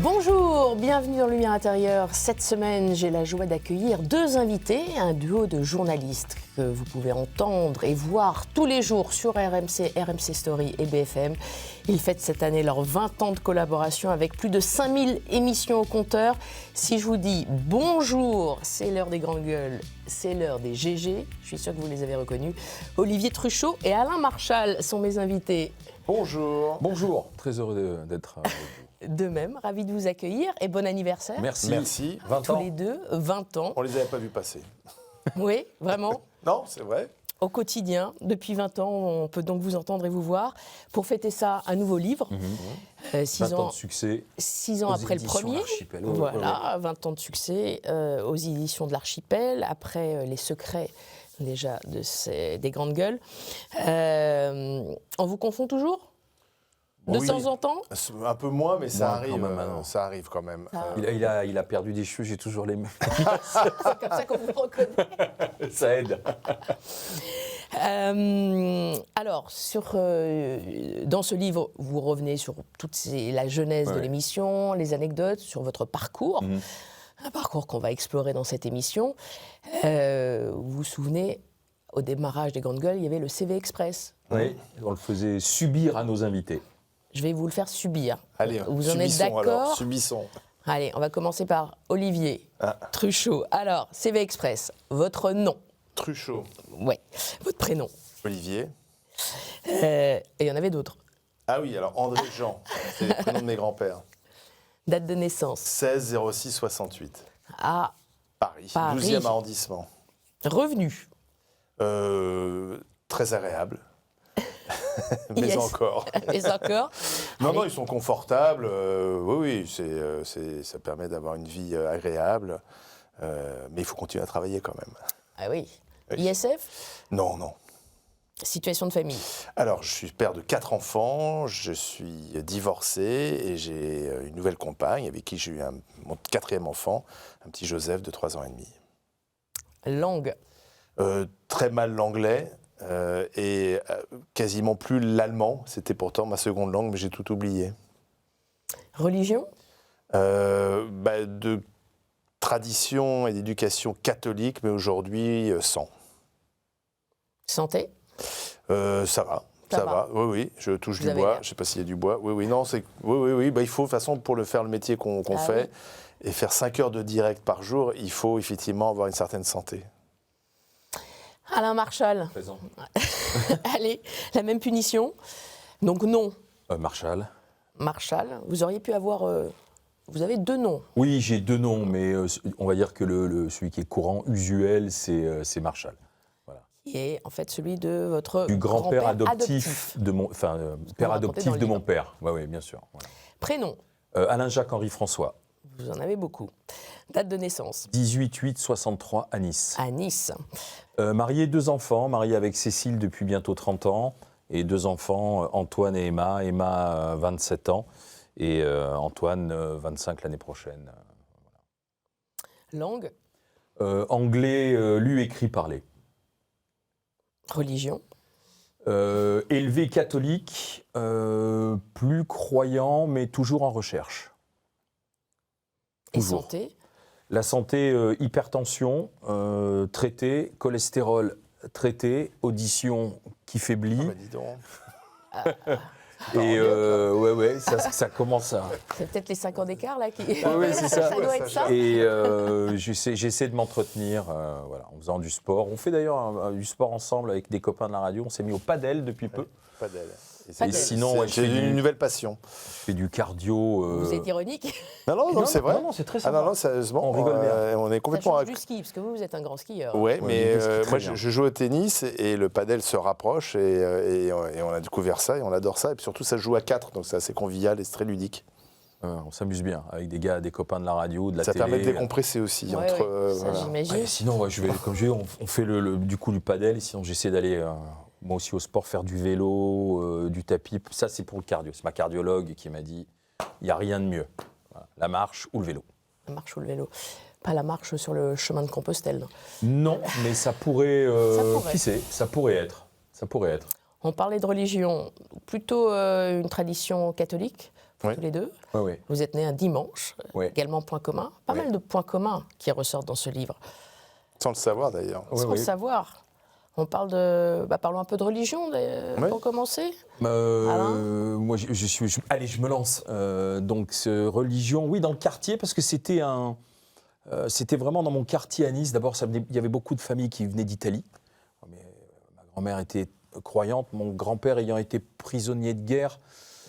Bonjour, bienvenue dans Lumière Intérieure. Cette semaine, j'ai la joie d'accueillir deux invités, un duo de journalistes que vous pouvez entendre et voir tous les jours sur RMC, RMC Story et BFM. Ils fêtent cette année leurs 20 ans de collaboration avec plus de 5000 émissions au compteur. Si je vous dis bonjour, c'est l'heure des grandes gueules, c'est l'heure des GG, je suis sûre que vous les avez reconnus. Olivier Truchot et Alain Marchal sont mes invités. Bonjour. Bonjour, très heureux d'être avec vous. De même, ravi de vous accueillir et bon anniversaire. Merci. 20 Tous ans. les deux, 20 ans. On les avait pas vus passer. Oui, vraiment. Non, c'est vrai. Au quotidien, depuis 20 ans, on peut donc vous entendre et vous voir. Pour fêter ça, un nouveau livre. 6 20 ans ans, de succès. 6 ans aux après le éditions premier. L'Archipel. Voilà, 20 ans de succès aux éditions de l'Archipel. Après les secrets déjà des grandes gueules. On vous confond toujours ? De Oui. temps en temps ? Un peu moins, mais ça Moins arrive. quand même, maintenant. Ça arrive quand même. Il a perdu des cheveux, j'ai toujours les mêmes. C'est comme ça qu'on vous reconnaît. Ça aide. Alors, dans ce livre, vous revenez sur la genèse de l'émission, les anecdotes, sur votre parcours, un parcours qu'on va explorer dans cette émission. Vous vous souvenez, au démarrage des Grandes Gueules, il y avait le CV Express. Oui, on le faisait subir à nos invités. Je vais vous le faire subir. Allez, vous en êtes subissons alors, d'accord ? subissons. Allez, on va commencer par Olivier Truchot. Alors, CV Express, votre nom. Truchot. Ouais, votre prénom. Olivier. Et il y en avait d'autres. Ah oui, alors André Jean. C'est les prénoms de mes grands-pères. Date de naissance. 16 06 68. Ah, Paris. Paris. 12e arrondissement. revenu. Très agréable. Mais Yes. encore. Mais encore. Non, ils sont confortables. Oui, ça permet d'avoir une vie agréable. Mais il faut continuer à travailler quand même. Ah oui. Oui. ISF, Non. situation de famille. Alors, je suis père de 4 enfants, je suis divorcé et j'ai une nouvelle compagne avec qui j'ai eu mon 4e enfant, un petit Joseph de 3 ans et demi. Langue, Très mal l'anglais et quasiment plus l'allemand. C'était pourtant ma seconde langue, mais j'ai tout oublié. religion, De tradition et d'éducation catholique, mais aujourd'hui sans. santé, Ça va. Ça va, oui, je touche Vous du avez bois, l'air. je ne sais pas s'il y a du bois. Oui, non, oui, il faut, de toute façon, pour faire le métier qu'on fait, et faire 5 heures de direct par jour, il faut effectivement avoir une certaine santé. Alain Marchal. Présent. Allez, la même punition. Donc nom, Marshall. Marchal. Vous auriez pu avoir... vous avez 2 noms. Oui, j'ai 2 noms, mais on va dire que celui qui est courant, usuel, c'est Marshall. Voilà. Qui est en fait celui de votre Du grand-père adoptif de mon, père père adoptif de mon père. Oui, bien sûr. Voilà. Prénom, Alain-Jacques-Henri François. vous en avez beaucoup. Date de naissance, 18-8-63 à Nice. à Nice. Marié, 2 enfants, marié avec Cécile depuis bientôt 30 ans, et 2 enfants, Antoine et Emma. Emma, 27 ans, et Antoine, 25 l'année prochaine. Langue, Anglais, lu, écrit, parlé. religion, Élevé catholique, plus croyant, mais toujours en recherche. et Toujours. santé. La santé, hypertension, traité, cholestérol, traité, audition qui faiblit. Dis donc. Et ça commence à... C'est peut-être les 5 ans d'écart là qui. Oui, c'est ça. Ça doit être ça. Et j'essaie de m'entretenir en faisant du sport. On fait d'ailleurs du sport ensemble avec des copains de la radio. On s'est mis au padel depuis peu. Pas d'elle. Padel. Sinon, J'ai une nouvelle passion. je fais du cardio. Vous êtes ironique. Non, c'est vrai. Non, c'est très Ah sympa. non, sérieusement, On rigole bien. on est Ça complètement... change du ski parce que vous êtes un grand skieur. Ouais, mais le ski, très moi, bien. je joue au tennis et le padel se rapproche et on a découvert ça et on adore ça. Et puis surtout, ça se joue à 4, donc c'est assez convivial et c'est très ludique. On s'amuse bien avec des copains de la radio, de la Ça télé. permet de décompresser aussi. Ouais, entre, ouais, ça, voilà. j'imagine. Ouais, sinon, on fait du coup du padel. Et sinon, j'essaie d'aller moi aussi au sport, faire du vélo, du tapis. Ça, c'est pour le cardio. C'est ma cardiologue qui m'a dit, il n'y a rien de mieux. Voilà. La marche ou le vélo. La marche ou le vélo. Pas la marche sur le chemin de Compostelle. Non, mais ça pourrait... Ça pourrait. Qui sait, ça pourrait être. Ça pourrait être. On parlait de religion, plutôt une tradition catholique. Oui. tous les deux. Oui. Vous êtes nés un dimanche, Oui. également point commun. Pas Oui. mal de points communs qui ressortent dans ce livre. Sans le savoir d'ailleurs. Oui, Sans le oui. savoir. On parle de... parlons un peu de religion Oui. pour commencer. Alain Moi, allez, je me lance. Donc, religion, oui, dans le quartier, parce que c'était vraiment dans mon quartier à Nice. D'abord, il y avait beaucoup de familles qui venaient d'Italie. Ma grand-mère était croyante, mon grand-père ayant été prisonnier de guerre.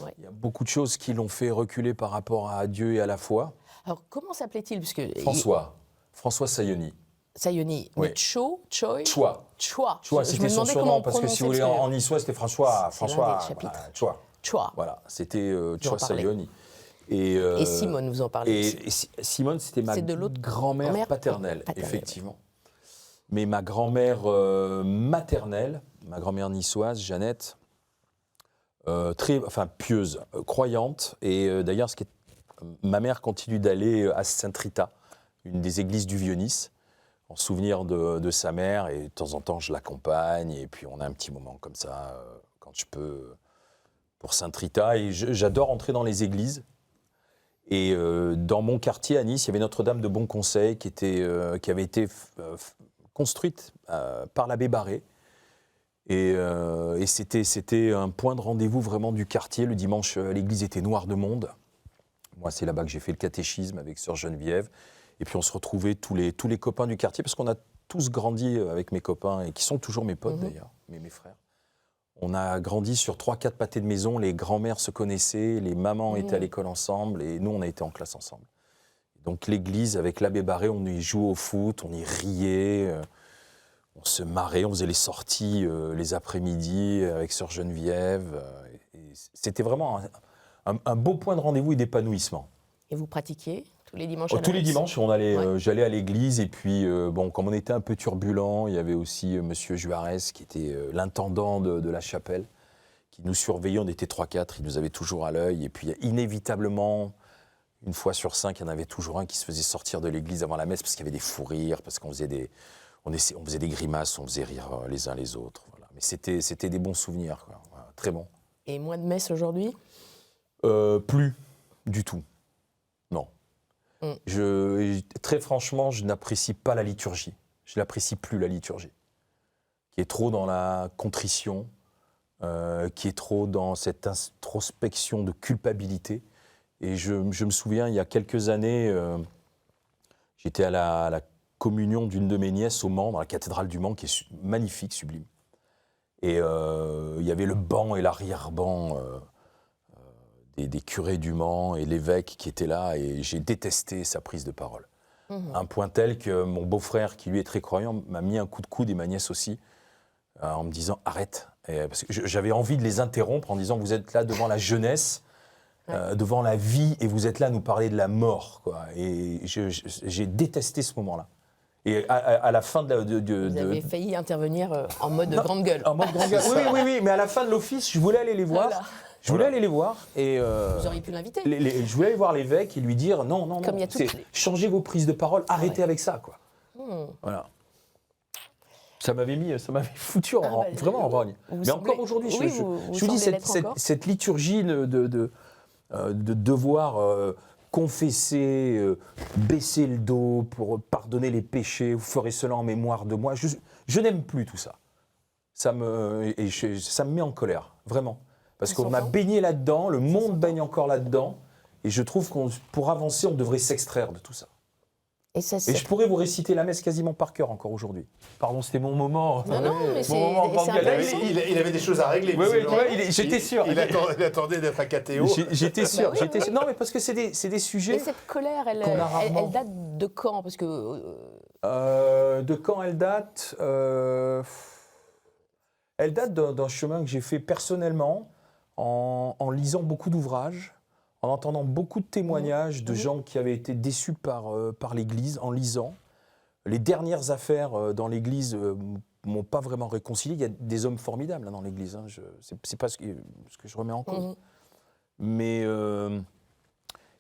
Ouais. Il y a beaucoup de choses qui l'ont fait reculer par rapport à Dieu et à la foi. Alors, comment s'appelait-il? Parce que François Sayoni. Sayoni. Oui. Mais Choa. Choa, Je c'était me son demandais comment surnom, on parce que si vous prononçait voulez, ce- en niçois, c'était François. C'est l'un des Voilà, chapitres. Choa. Choa. Voilà, c'était en Choa parlez. Sayoni. Et Simone, vous en parlez aussi. Et Simone, c'était ma C'est de l'autre grand-mère grand-mère paternelle, paternelle, effectivement. Mais ma grand-mère maternelle, ma grand-mère niçoise, Jeannette, très pieuse, croyante. Et d'ailleurs, ma mère continue d'aller à Sainte-Rita, une des églises du Vieux-Nice, en souvenir de sa mère. Et de temps en temps, je l'accompagne. Et puis, on a un petit moment comme ça, quand je peux, pour Sainte-Rita. Et j'adore entrer dans les églises. Et dans mon quartier à Nice, il y avait Notre-Dame de Bon Conseil qui avait été construite par l'abbé Barré. Et c'était un point de rendez-vous vraiment du quartier. Le dimanche, l'église était noire de monde. Moi, c'est là-bas que j'ai fait le catéchisme avec sœur Geneviève. Et puis on se retrouvait tous les copains du quartier, parce qu'on a tous grandi avec mes copains, et qui sont toujours mes potes d'ailleurs, mes frères. On a grandi sur 3-4 pâtés de maison, les grands-mères se connaissaient, les mamans étaient à l'école ensemble, et nous, on a été en classe ensemble. Donc l'église, avec l'abbé Barré, on y jouait au foot, on y riait, on se marrait, on faisait les sorties les après-midi avec sœur Geneviève. Et c'était vraiment un beau point de rendez-vous et d'épanouissement. Et vous pratiquiez tous les dimanches à Tous les Nice dimanches, j'allais à l'église, et puis comme on était un peu turbulent, il y avait aussi Monsieur Juarez, qui était l'intendant de la chapelle, qui nous surveillait. On était 3-4, il nous avait toujours à l'œil, et puis inévitablement, une fois sur 5, il y en avait toujours un qui se faisait sortir de l'église avant la messe, parce qu'il y avait des fous rires, parce qu'on faisait on faisait des grimaces, on faisait rire les uns les autres. Voilà. Mais c'était des bons souvenirs, quoi. Voilà, très bon. Et moins de messe aujourd'hui? Plus du tout, non. Très franchement, je n'apprécie pas la liturgie. Je n'apprécie plus la liturgie, qui est trop dans la contrition, qui est trop dans cette introspection de culpabilité. Et je me souviens, il y a quelques années, j'étais à la communion d'une de mes nièces au Mans, dans la cathédrale du Mans, qui est magnifique, sublime. Et il y avait le banc et l'arrière-banc des curés du Mans et l'évêque qui étaient là, et j'ai détesté sa prise de parole. Un point tel que mon beau-frère, qui lui est très croyant, m'a mis un coup de coude, et ma nièce aussi, en me disant « arrête ». Parce que j'avais envie de les interrompre en disant « vous êtes là devant la jeunesse, devant la vie, et vous êtes là à nous parler de la mort ». Et j'ai détesté ce moment-là. Et à la fin Vous avez failli intervenir en mode grande gueule. En mode grande gueule. Oui, mais à la fin de l'office, je voulais aller les voir. Voilà. Je voulais aller les voir, et Vous auriez pu l'inviter. je voulais aller voir l'évêque et lui dire non, Comme il y a toutes changez vos prises de parole, arrêtez avec ça, quoi. Voilà. Ça m'avait foutu vraiment en rogne. Mais encore aujourd'hui, je vous dis, cette liturgie de devoir confesser, baisser le dos pour pardonner les péchés, vous ferez cela en mémoire de moi. Je n'aime plus tout ça. Ça me met en colère, vraiment. Parce qu'on a baigné là-dedans, le monde baigne encore là-dedans, et je trouve pour avancer, on devrait s'extraire de tout ça. Et je pourrais vous réciter la messe quasiment par cœur encore aujourd'hui. Pardon, c'était mon moment. Non, mais c'est intéressant. Il avait des choses à régler. Oui, j'étais sûr. Il attendait d'être à KTO. J'étais sûr. Non, mais parce que c'est des sujets. Et cette colère, elle date de quand? Parce que de quand elle date? Elle date d'un chemin que j'ai fait personnellement, en lisant beaucoup d'ouvrages, en entendant beaucoup de témoignages de gens qui avaient été déçus par l'Église, en lisant. Les dernières affaires dans l'Église m'ont pas vraiment réconcilié. Il y a des hommes formidables dans l'Église, hein. C'est pas ce que je remets en cause. Mais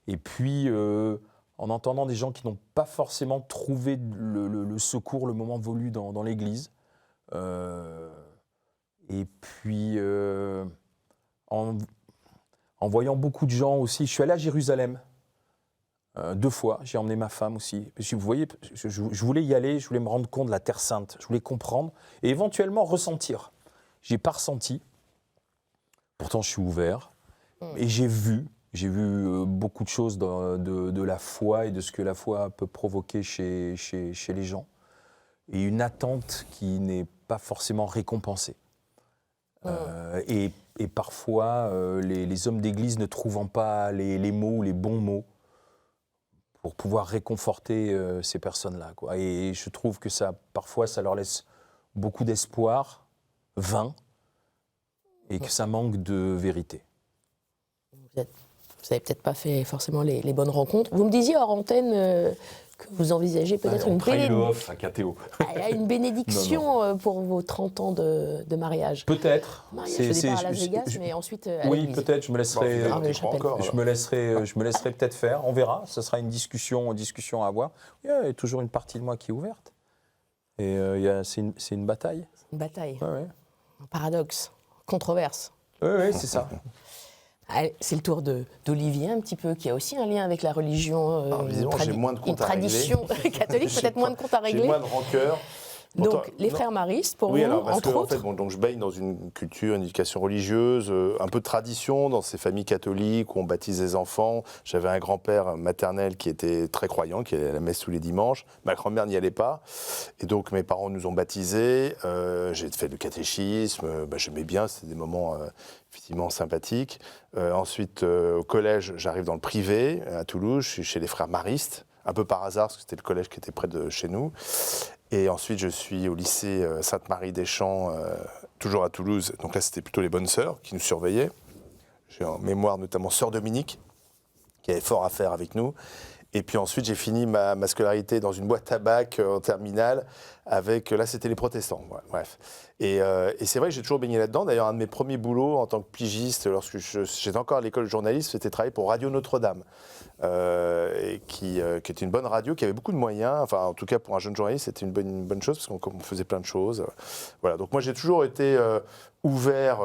et puis en entendant des gens qui n'ont pas forcément trouvé le secours, le moment voulu dans l'Église. Et puis en en voyant beaucoup de gens aussi. Je suis allé à Jérusalem 2 fois. J'ai emmené ma femme aussi. Parce que vous voyez, je voulais y aller, je voulais me rendre compte de la Terre Sainte. Je voulais comprendre et éventuellement ressentir. J'ai pas ressenti. Pourtant, je suis ouvert. Et j'ai vu beaucoup de choses de la foi et de ce que la foi peut provoquer chez les gens. Et une attente qui n'est pas forcément récompensée. Et parfois, les hommes d'église ne trouvant pas les mots, les bons mots, pour pouvoir réconforter ces personnes-là, quoi. Et je trouve que parfois, ça leur laisse beaucoup d'espoir vain et que ça manque de vérité. Vous n'avez peut-être pas fait forcément les bonnes rencontres. Vous me disiez hors antenne que vous envisagez peut-être une bénédiction pour vos 30 ans de mariage. Peut-être. Mariage au départ à Las Vegas, mais ensuite à oui, l'église. peut-être. Je me laisserai je me laisserai peut-être faire. On verra. Ce sera une discussion à avoir. Il y a toujours une partie de moi qui est ouverte. Et c'est une bataille. Une bataille. Ouais. Un paradoxe. Controverse. Oui, c'est ça. C'est le tour d'Olivier un petit peu, qui a aussi un lien avec la religion, j'ai moins de comptes une tradition catholique, peut-être moins de comptes à régler. J'ai moins de rancœur. Donc, les frères maristes, pour vous, alors, parce entre autres. En fait, donc, je baigne dans une culture, une éducation religieuse, un peu de tradition dans ces familles catholiques où on baptise les enfants. J'avais un grand-père maternel qui était très croyant, qui allait à la messe tous les dimanches. Ma grand-mère n'y allait pas. Et donc, mes parents nous ont baptisés. J'ai fait le catéchisme. J'aimais bien, c'était des moments effectivement sympathiques. Ensuite, au collège, j'arrive dans le privé, à Toulouse. Je suis chez les frères maristes, un peu par hasard, parce que c'était le collège qui était près de chez nous. Et ensuite, je suis au lycée Sainte-Marie-des-Champs, toujours à Toulouse. Donc là, c'était plutôt les bonnes sœurs qui nous surveillaient. J'ai en mémoire notamment sœur Dominique, qui avait fort à faire avec nous. Et puis ensuite, j'ai fini ma scolarité dans une boîte à bac en terminale avec, là, c'était les protestants. Ouais, bref. Et c'est vrai que j'ai toujours baigné là-dedans. D'ailleurs, un de mes premiers boulots en tant que pigiste, lorsque j'étais encore à l'école de journalisme, c'était travailler pour Radio Notre-Dame. Qui était une bonne radio, qui avait beaucoup de moyens. Enfin, en tout cas, pour un jeune journaliste, c'était une bonne chose, parce qu'on faisait plein de choses. Voilà. Donc moi, j'ai toujours été ouvert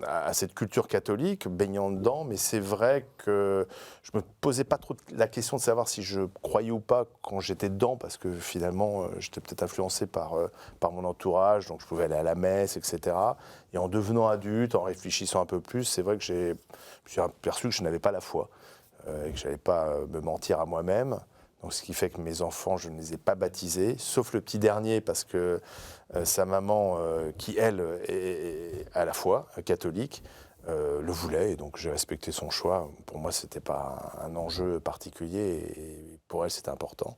à cette culture catholique, baignant dedans, mais c'est vrai que je me posais pas trop la question de savoir si je croyais ou pas quand j'étais dedans, parce que finalement, j'étais peut-être influencé par mon entourage, donc je pouvais aller à la messe, etc. Et en devenant adulte, en réfléchissant un peu plus, c'est vrai que je me suis aperçu que je n'avais pas la foi. Et que je n'allais pas me mentir à moi-même. Donc, ce qui fait que mes enfants, je ne les ai pas baptisés, sauf le petit dernier, parce que sa maman, qui elle est à la fois catholique, le voulait, et donc j'ai respecté son choix. Pour moi, ce n'était pas un enjeu particulier, et pour elle, c'était important.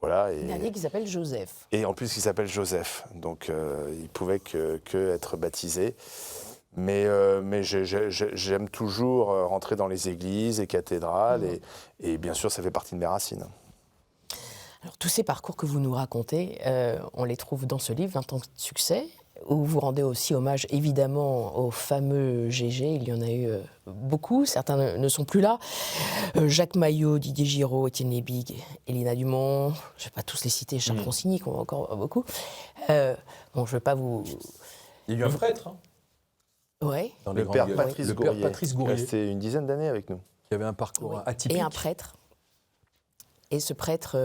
Voilà, Le dernier qui s'appelle Joseph. Et en plus, il s'appelle Joseph, donc il pouvait que être baptisé. Mais j'aime toujours rentrer dans les églises et cathédrales, et bien sûr, ça fait partie de mes racines. Alors, tous ces parcours que vous nous racontez, on les trouve dans ce livre, 20 ans de succès, où vous rendez aussi hommage, évidemment, au fameux GG. Il y en a eu beaucoup, certains ne sont plus là. Jacques Maillot, Didier Giraud, Étienne Lebig, Elina Dumont, je ne vais pas tous les citer, Charles Consigny, qu'on voit encore beaucoup. Je ne vais pas vous... Il y a eu un prêtre, hein. Ouais. Le père Patrice Gourrier. Patrice Gourrier. Resté une dizaine d'années avec nous. Qui avait un parcours atypique. Et un prêtre. Et ce prêtre...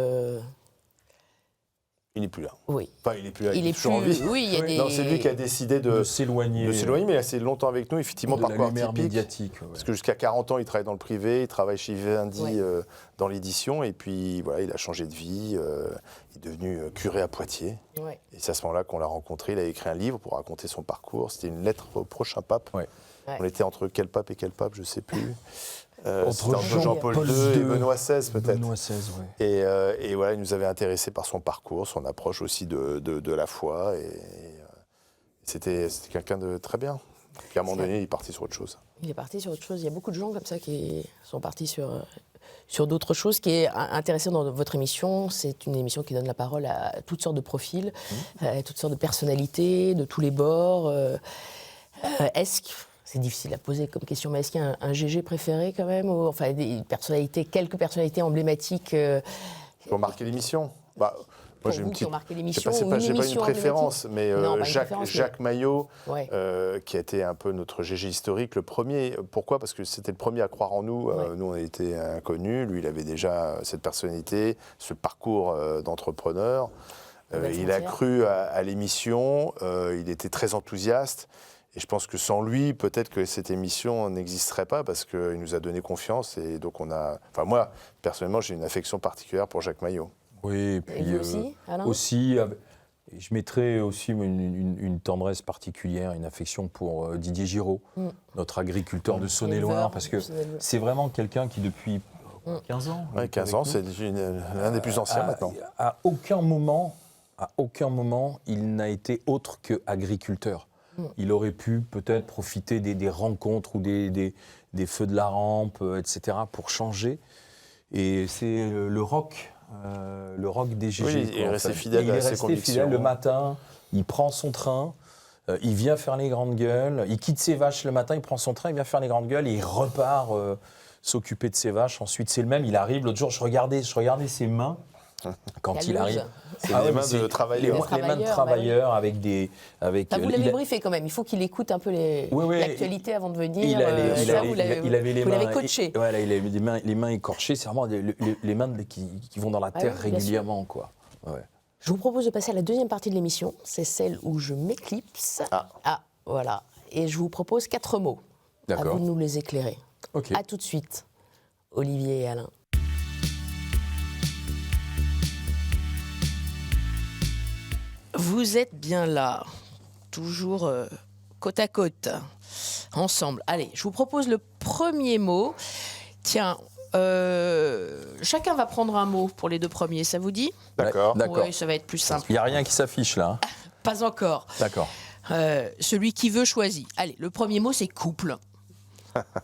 Il n'est plus là. Oui. Enfin, il n'est plus là, il est toujours en vie. Oui, il y a des... Non, c'est lui qui a décidé de s'éloigner. Mais il est assez longtemps avec nous, effectivement, de parcours la lumière atypique. médiatique. Ouais. Parce que jusqu'à 40 ans, il travaille dans le privé, il travaille chez Vivendi dans l'édition, et puis voilà, il a changé de vie, il est devenu curé à Poitiers. Ouais. Et c'est à ce moment-là qu'on l'a rencontré, il a écrit un livre pour raconter son parcours, c'était une lettre au prochain pape. Ouais. On était entre quel pape et quel pape, je ne sais plus. Entre Jean-Paul II et Benoît XVI, peut-être. Benoît XVI, oui. Et voilà, il nous avait intéressés par son parcours, son approche aussi de la foi. Et c'était quelqu'un de très bien. Puis à un moment donné, il est parti sur autre chose. Il est parti sur autre chose. Il y a beaucoup de gens comme ça qui sont partis sur d'autres choses. Ce qui est intéressant dans votre émission, c'est une émission qui donne la parole à toutes sortes de profils, à toutes sortes de personnalités, de tous les bords. Est-ce que... C'est difficile à poser comme question, mais est-ce qu'il y a un GG préféré quand même, ou, enfin, quelques personnalités emblématiques Pour marquer l'émission, pour j'ai vous une qui petite. remarquez J'ai l'émission pas, ou une j'ai pas une émission préférence, mais Non, pas une préférence, mais- Jacques Maillot, Ouais. qui a été un peu notre GG historique, le premier. Pourquoi ? Parce que c'était le premier à croire en nous. Ouais. Nous, on était inconnus. Lui, il avait déjà cette personnalité, ce parcours d'entrepreneur. Belle Il a frontière. cru à l'émission. Il était très enthousiaste. Et je pense que sans lui, peut-être que cette émission n'existerait pas parce qu'il nous a donné confiance. Et donc, Enfin, moi, personnellement, j'ai une affection particulière pour Jacques Maillot. Oui, et Et puis vous aussi, Alain je mettrais aussi une tendresse particulière, une affection pour Didier Giraud, notre agriculteur de Saône-et-Loire, Éleveur, parce que éleveur. c'est vraiment quelqu'un qui depuis 15 ans. Ouais, 15 ans, c'est l'un des plus anciens maintenant. À aucun moment, il n'a été autre qu'agriculteur. Il aurait pu peut-être profiter des rencontres ou des feux de la rampe, etc., pour changer. Et c'est le rock des GG. Oui, il est resté fidèle il à est ses resté convictions. fidèle le matin, il prend son train, il vient faire les grandes gueules, il quitte ses vaches le matin, il prend son train, il vient faire les grandes gueules et il repart s'occuper de ses vaches. Ensuite, c'est le même, il arrive. L'autre jour, je regardais ses mains quand La il arrive. loose. C'est Ah les ouais, mains mais c'est de travailleurs. les mains de travailleurs avec des... Avec, Vous il l'avez a- briefé quand même, il faut qu'il écoute un peu oui, l'actualité avant de venir. il avait les vous mains. l'avez coaché. Voilà, il avait les mains écorchées. C'est vraiment les mains qui vont dans la terre oui, bien sûr. régulièrement, quoi. Ouais. Je vous propose de passer à la deuxième partie de l'émission, c'est celle où je m'éclipse. Ah. Voilà. Et je vous propose 4 mots. À D'accord. vous de nous les éclairer. Ok. À tout de suite, Olivier et Alain. Vous êtes bien là, toujours côte à côte, ensemble. Allez, je vous propose le premier mot. Tiens, chacun va prendre un mot pour les 2 premiers, ça vous dit ? D'accord. D'accord. Oui, ça va être plus simple. Il n'y a rien qui s'affiche là. Hein. Pas encore. D'accord. Celui qui veut choisit. Allez, le premier mot, c'est couple.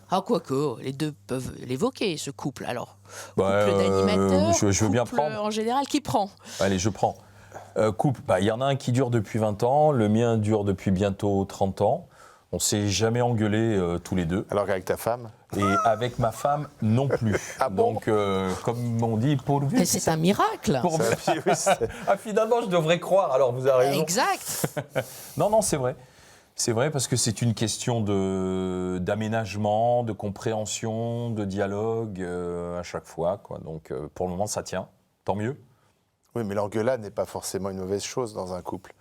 Ah, quoique, les deux peuvent l'évoquer, ce couple. Alors, couple d'animateurs, je veux bien couple prendre. en général, qui prend ? Allez, je prends. Couple, il y en a un qui dure depuis 20 ans, le mien dure depuis bientôt 30 ans. On ne s'est jamais engueulés tous les deux. Alors qu'avec ta femme ? Et avec ma femme, non plus. Ah bon ? Donc, comme on dit, pourvu. Mais c'est un miracle. Ah, finalement, je devrais croire, alors vous avez raison. Exact. Non, c'est vrai. C'est vrai parce que c'est une question d'aménagement, de compréhension, de dialogue à chaque fois, quoi. Donc, pour le moment, ça tient. Tant mieux. Oui, mais l'engueulade n'est pas forcément une mauvaise chose dans un couple.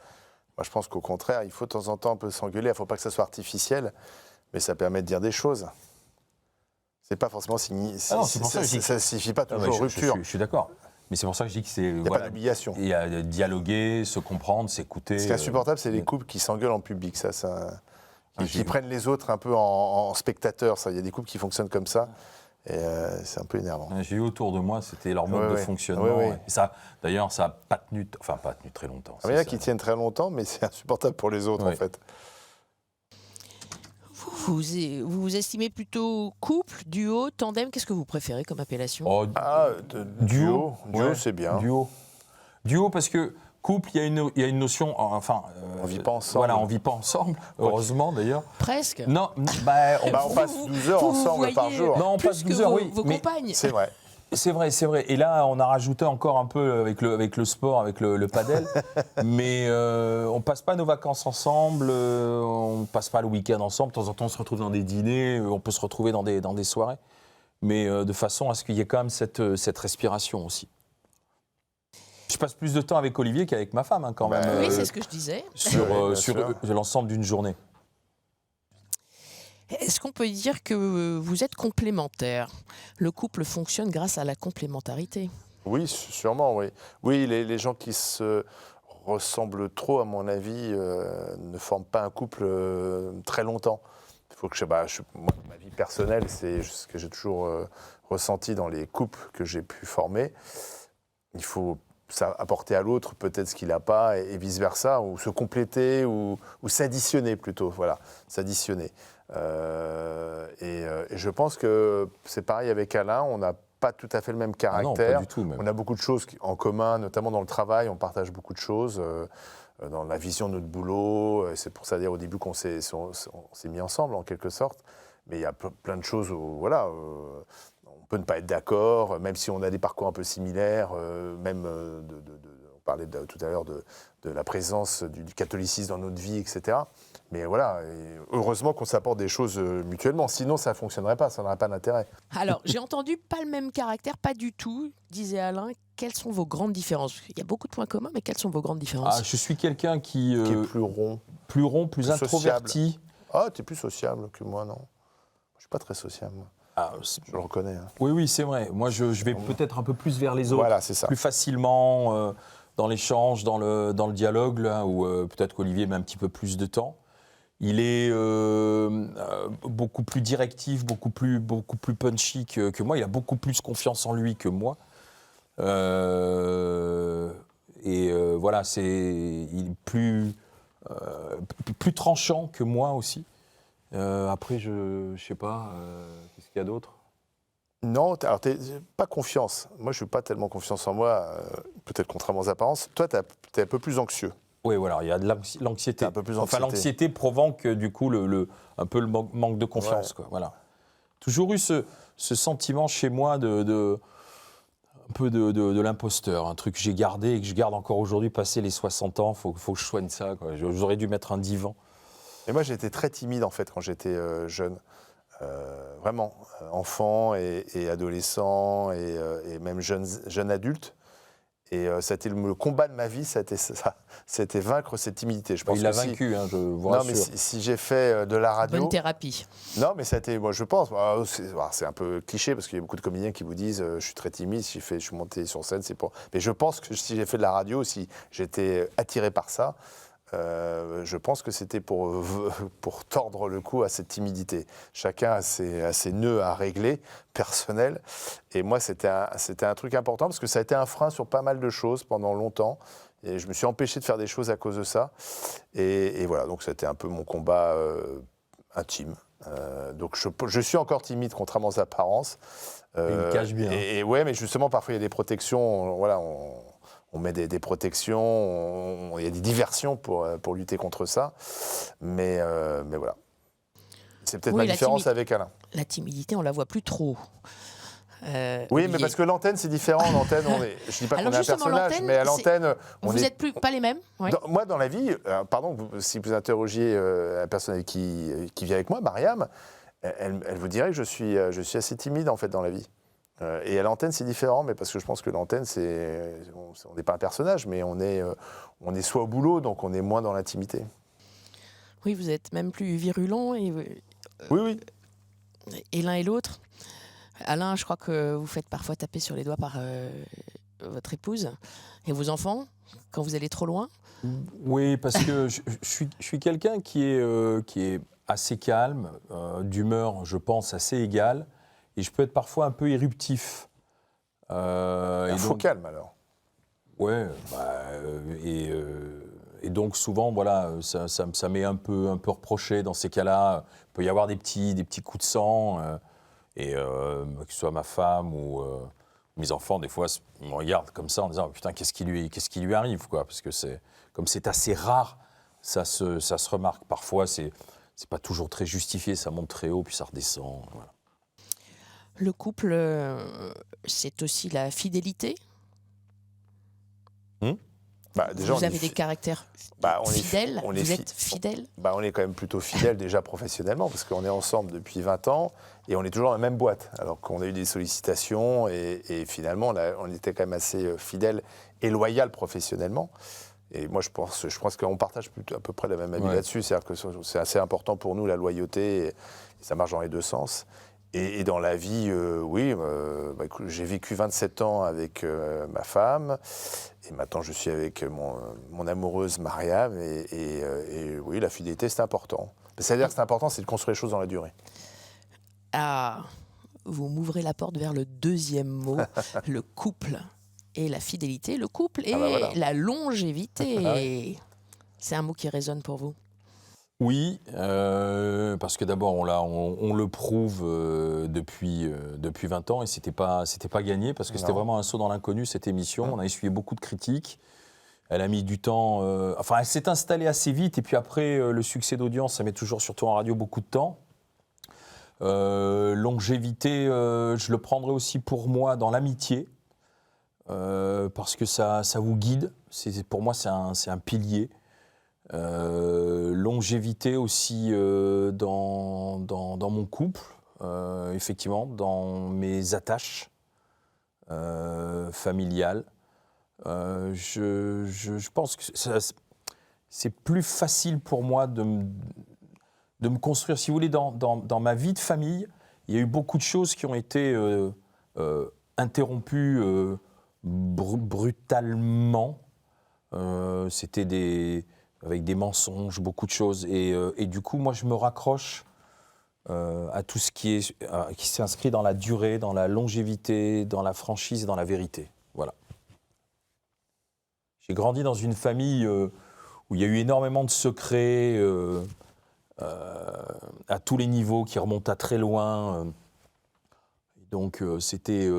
Moi, je pense qu'au contraire, il faut de temps en temps un peu s'engueuler. Il ne faut pas que ça soit artificiel, mais ça permet de dire des choses. C'est pas forcément c'est pour ça que je dis ça ne signifie pas Ah, toujours rupture. je suis d'accord. Mais c'est pour ça que je dis que c'est. Il n'y a pas d'obligation. Il y a dialoguer, se comprendre, s'écouter. Ce qui est insupportable, c'est les couples qui s'engueulent en public. Qui prennent les autres un peu en spectateurs. Il y a des couples qui fonctionnent comme ça. Et c'est un peu énervant. J'ai eu autour de moi, c'était leur mode de fonctionnement. Oui. Et ça, d'ailleurs, ça n'a pas tenu très longtemps. Il y en a qui tiennent très longtemps, mais c'est insupportable pour les autres, en fait. Vous vous estimez plutôt couple, duo, tandem ? Qu'est-ce que vous préférez comme appellation ? Oh, Duo, ouais, c'est bien. Duo, parce que couple, il y a une notion. On vit pas ensemble. Voilà, on vit pas ensemble. Heureusement, d'ailleurs. Presque. Non, on passe 12 heures ensemble par jour. Non, on plus passe que 12 heures, vos, oui. vos mais compagnes. C'est vrai. C'est vrai. Et là, on a rajouté encore un peu avec le sport, avec le padel. Mais on passe pas nos vacances ensemble, on passe pas le week-end ensemble. De temps en temps, on se retrouve dans des dîners, on peut se retrouver dans des soirées. Mais de façon à ce qu'il y ait quand même cette respiration aussi. Je passe plus de temps avec Olivier qu'avec ma femme, quand même. Oui, c'est ce que je disais. Oui, sur bien sûr. l'ensemble d'une journée. Est-ce qu'on peut dire que vous êtes complémentaires ? Le couple fonctionne grâce à la complémentarité. Oui, sûrement, oui. Oui, les gens qui se ressemblent trop, à mon avis, ne forment pas un couple très longtemps. Il faut que moi, ma vie personnelle, c'est ce que j'ai toujours ressenti dans les couples que j'ai pu former. Il faut apporter à l'autre peut-être ce qu'il n'a pas et vice-versa, ou se compléter, ou s'additionner plutôt, voilà, s'additionner. Et je pense que c'est pareil avec Alain, on n'a pas tout à fait le même caractère. Ah non, pas du tout, même. On a beaucoup de choses en commun, notamment dans le travail, on partage beaucoup de choses, dans la vision de notre boulot. C'est pour ça d'ailleurs au début qu'on s'est mis ensemble en quelque sorte, mais il y a plein de choses où voilà, on peut ne pas être d'accord, même si on a des parcours un peu similaires, même parlait tout à l'heure de la présence du catholicisme dans notre vie, etc. Mais voilà, et heureusement qu'on s'apporte des choses mutuellement, sinon ça ne fonctionnerait pas, ça n'aurait pas d'intérêt. Alors, j'ai entendu pas le même caractère, pas du tout, disait Alain. Quelles sont vos grandes différences? Il y a beaucoup de points communs, mais quelles sont vos grandes différences? Je suis quelqu'un qui Qui est plus rond. Plus introverti. Ah, tu es plus sociable que moi, non? Je ne suis pas très sociable, moi. Je le reconnais. Hein. Oui, c'est vrai. Moi, je vais peut-être un peu plus vers les autres. Voilà, c'est ça. Plus facilement, dans l'échange, dans le dialogue, là, où peut-être qu'Olivier met un petit peu plus de temps. Il est beaucoup plus directif, beaucoup plus punchy que moi. Il a beaucoup plus confiance en lui que moi. Voilà, il est plus tranchant que moi aussi. Après, je sais pas, qu'est-ce qu'il y a d'autre? Non, alors pas confiance. Moi, je ne suis pas tellement confiance en moi, peut-être contrairement aux apparences. Toi, tu es un peu plus anxieux. Oui, voilà, il y a de l'anxiété. Un peu plus Enfin, l'anxiété provoque du coup un peu le manque de confiance. Ouais. Quoi, voilà. Toujours eu ce sentiment chez moi un peu de l'imposteur, un truc que j'ai gardé et que je garde encore aujourd'hui, passé les 60 ans, faut que je soigne ça. Quoi. J'aurais dû mettre un divan. Et moi, j'étais très timide en fait quand j'étais jeune. Vraiment, enfant et adolescent et même jeune adulte. Et c'était le combat de ma vie, c'était vaincre cette timidité. Je pense il l'a que vaincu, je vous non, rassure. mais si j'ai fait de la radio... Bonne thérapie. Non, mais c'était, moi je pense, c'est un peu cliché parce qu'il y a beaucoup de comédiens qui vous disent je suis très timide, si je suis monté sur scène, c'est pour... Mais je pense que si j'ai fait de la radio, si j'étais attiré par ça, je pense que c'était pour tordre le cou à cette timidité. Chacun a ses nœuds à régler, personnels. Et moi, c'était un truc important parce que ça a été un frein sur pas mal de choses pendant longtemps. Et je me suis empêché de faire des choses à cause de ça. Et voilà, donc c'était un peu mon combat intime. Donc je suis encore timide, contrairement aux apparences. Il le cache bien. Et ouais, mais justement, parfois, il y a des protections. Voilà, on met des protections, il y a des diversions pour lutter contre ça. Mais voilà. C'est peut-être ma différence avec Alain. La timidité, on la voit plus trop. Oui, mais parce que l'antenne, c'est différent. L'antenne, je ne dis pas qu'on est un personnage, mais à l'antenne... Vous n'êtes pas les mêmes, ouais. Moi, dans la vie, si vous interrogiez la personne qui vit avec moi, Mariam, elle vous dirait que je suis assez timide, en fait, dans la vie. Et à l'antenne, c'est différent, mais parce que je pense que l'antenne, on n'est pas un personnage, mais on est soit au boulot, donc on est moins dans l'intimité. Oui, vous êtes même plus virulent. Oui. Et l'un et l'autre. Alain, je crois que vous faites parfois taper sur les doigts par votre épouse et vos enfants quand vous allez trop loin. Oui, parce que je suis quelqu'un qui est assez calme, d'humeur, je pense, assez égale. Et je peux être parfois un peu éruptif. Il faut calme, alors. Ouais, et donc souvent, voilà, ça m'est un peu reproché dans ces cas-là. Il peut y avoir des petits coups de sang, que ce soit ma femme ou mes enfants, des fois, ils me regardent comme ça en disant « Putain, qu'est-ce qui lui arrive ?» quoi, parce que comme c'est assez rare, ça se remarque. Parfois, c'est pas toujours très justifié, ça monte très haut, puis ça redescend, voilà. Le couple, c'est aussi la fidélité. Déjà, vous avez des caractères fidèles. Vous êtes fidèle. On est quand même plutôt fidèle déjà professionnellement parce qu'on est ensemble depuis 20 ans et on est toujours dans la même boîte. Alors qu'on a eu des sollicitations et finalement, on était quand même assez fidèle et loyal professionnellement. Et moi, je pense qu'on partage à peu près la même avis là-dessus. C'est-à-dire que c'est assez important pour nous, la loyauté, et ça marche dans les deux sens. Et dans la vie, j'ai vécu 27 ans avec ma femme, et maintenant je suis avec mon amoureuse Mariam, et oui, la fidélité, c'est important. C'est-à-dire que c'est important, c'est de construire les choses dans la durée. Ah, vous m'ouvrez la porte vers le deuxième mot, le couple et la fidélité. Le couple et la longévité. C'est un mot qui résonne pour vous? Oui, parce que d'abord, on le prouve depuis 20 ans et c'était pas gagné parce que c'était vraiment un saut dans l'inconnu, cette émission. On a essuyé beaucoup de critiques. Elle a mis du temps... elle s'est installée assez vite et puis après, le succès d'audience, ça met toujours, surtout en radio, beaucoup de temps. Longévité, je le prendrais aussi pour moi dans l'amitié. parce que ça vous guide. Pour moi, c'est un pilier. Longévité aussi dans mon couple, effectivement, dans mes attaches familiales. Je pense que c'est plus facile pour moi de me construire. Si vous voulez, dans ma vie de famille, il y a eu beaucoup de choses qui ont été interrompues brutalement. C'était avec des mensonges, beaucoup de choses. Et du coup, moi, je me raccroche à tout ce qui s'inscrit dans la durée, dans la longévité, dans la franchise et dans la vérité. Voilà. J'ai grandi dans une famille où il y a eu énormément de secrets à tous les niveaux, qui remontent à très loin. Donc, c'était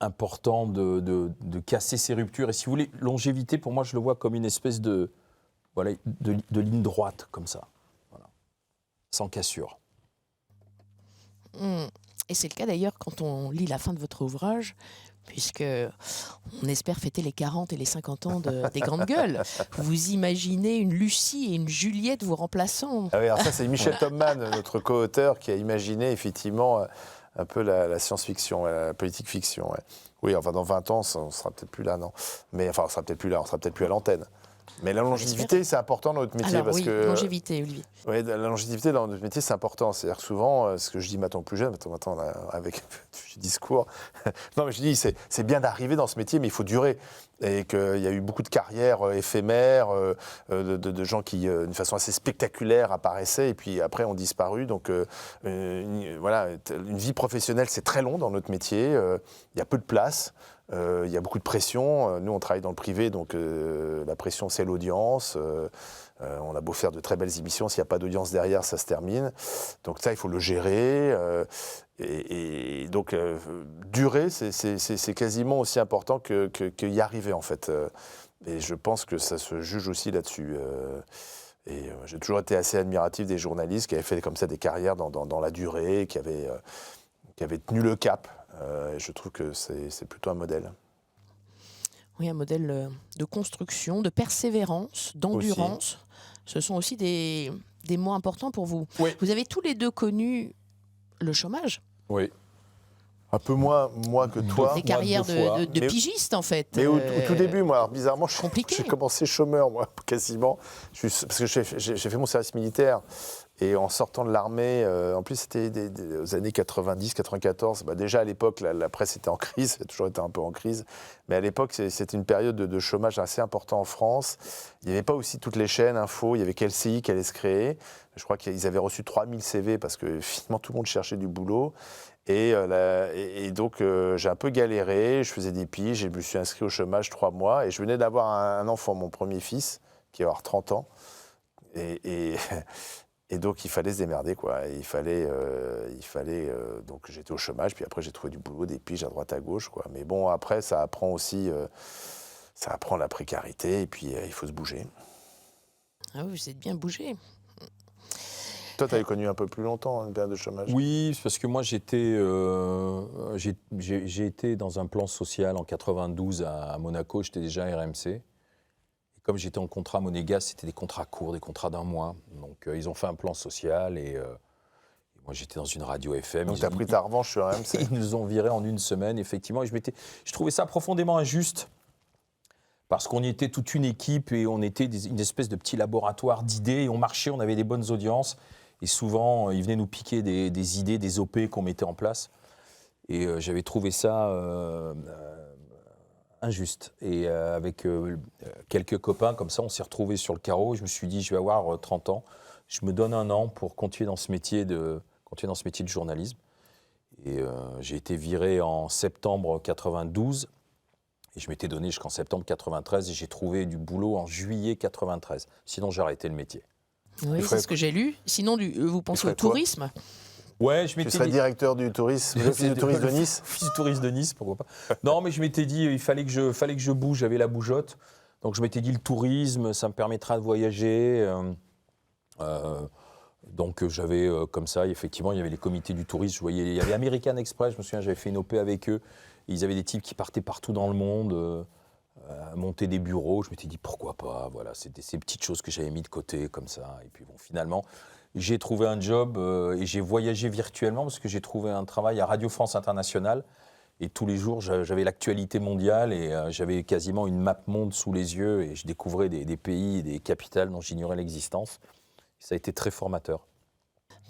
important de casser ces ruptures. Et si vous voulez, longévité, pour moi, je le vois comme une espèce de ligne droite, comme ça. Voilà. Sans cassure. Et c'est le cas d'ailleurs quand on lit la fin de votre ouvrage, puisque on espère fêter les 40 et les 50 ans des Grandes Gueules. Vous imaginez une Lucie et une Juliette vous remplaçant. Ah oui, alors ça, c'est Michel Topman, notre co-auteur, qui a imaginé effectivement un peu la science-fiction, la politique fiction. Ouais. Oui, enfin, dans 20 ans, on ne sera peut-être plus là, non. Mais enfin, on sera peut-être plus là, on sera peut-être plus à l'antenne. Mais la longévité, c'est important dans notre métier. Alors, parce oui, que longévité, Olivier. Oui, la longévité dans notre métier, c'est important. C'est-à-dire que souvent, ce que je dis maintenant plus jeune, maintenant avec du discours, non mais je dis, c'est bien d'arriver dans ce métier, mais il faut durer. Et qu'il y a eu beaucoup de carrières éphémères, de gens qui, d'une façon assez spectaculaire, apparaissaient et puis après ont disparu. Donc voilà, une vie professionnelle, c'est très long dans notre métier. Il y a peu de place. Il y a beaucoup de pression. Nous, on travaille dans le privé, donc la pression, c'est l'audience. On a beau faire de très belles émissions, s'il n'y a pas d'audience derrière, ça se termine. Donc ça, il faut le gérer. Et donc, durer, c'est quasiment aussi important qu'y arriver, en fait. Et je pense que ça se juge aussi là-dessus. Et j'ai toujours été assez admiratif des journalistes qui avaient fait comme ça des carrières dans la durée, qui avaient tenu le cap. Et je trouve que c'est plutôt un modèle. Oui, un modèle de construction, de persévérance, d'endurance. Aussi. Ce sont aussi des mots importants pour vous. Oui. Vous avez tous les deux connu le chômage. Oui. Un peu moins moi que toi. Des carrières de pigistes, en fait. Mais au tout début, moi, alors, bizarrement, j'ai commencé chômeur, moi, quasiment. Parce que j'ai fait mon service militaire. Et en sortant de l'armée, en plus c'était aux années 90, 94, déjà à l'époque la presse était en crise, ça a toujours été un peu en crise, mais à l'époque c'était une période de chômage assez important en France. Il n'y avait pas aussi toutes les chaînes info, il y avait qu'LCI qui allait se créer. Je crois qu'ils avaient reçu 3000 CV parce que finalement tout le monde cherchait du boulot. Et donc j'ai un peu galéré, je faisais des piges, je me suis inscrit au chômage 3 mois et je venais d'avoir un enfant, mon premier fils, qui va avoir 30 ans. Et donc, il fallait se démerder, quoi. Et il fallait donc, j'étais au chômage, puis après, j'ai trouvé du boulot, des piges à droite, à gauche, quoi. Mais bon, après, ça apprend aussi, ça apprend la précarité, et puis il faut se bouger. Ah oui, vous êtes bien bougé. Toi, tu avais connu un peu plus longtemps une période de chômage. Oui, parce que moi, j'ai été dans un plan social en 92 à Monaco, j'étais déjà à RMC. Comme j'étais en contrat monégasque, c'était des contrats courts, des contrats d'un mois. Donc, ils ont fait un plan social et moi, j'étais dans une radio FM. Donc, tu as pris ta revanche sur RMC. Ils nous ont virés en une semaine, effectivement. Et je trouvais ça profondément injuste parce qu'on y était toute une équipe et on était une espèce de petit laboratoire d'idées. Et on marchait, on avait des bonnes audiences. Et souvent, ils venaient nous piquer des idées, des OP qu'on mettait en place. Et j'avais trouvé ça... injuste. Et avec quelques copains, comme ça, on s'est retrouvés sur le carreau. Je me suis dit, je vais avoir 30 ans. Je me donne un an pour continuer dans ce métier de journalisme. Et j'ai été viré en septembre 92. Et je m'étais donné jusqu'en septembre 93. Et j'ai trouvé du boulot en juillet 93. Sinon, j'ai arrêté le métier. Oui, c'est ce que j'ai lu. Sinon, vous pensez au tourisme ? Ouais, tu serais directeur du tourisme, l'office du tourisme de Nice. L'office du tourisme de Nice, pourquoi pas. Non, mais je m'étais dit, il fallait que je bouge, j'avais la bougeotte. Donc je m'étais dit, le tourisme, ça me permettra de voyager. Donc j'avais comme ça, effectivement, il y avait les comités du tourisme. Je voyais, il y avait American Express, je me souviens, j'avais fait une OP avec eux. Ils avaient des types qui partaient partout dans le monde, monter des bureaux. Je m'étais dit pourquoi pas. Voilà, c'était ces petites choses que j'avais mis de côté comme ça. Et puis bon, finalement, j'ai trouvé un job et j'ai voyagé virtuellement parce que j'ai trouvé un travail à Radio France Internationale. Et tous les jours, j'avais l'actualité mondiale et j'avais quasiment une map monde sous les yeux et je découvrais des pays et des capitales dont j'ignorais l'existence. Ça a été très formateur.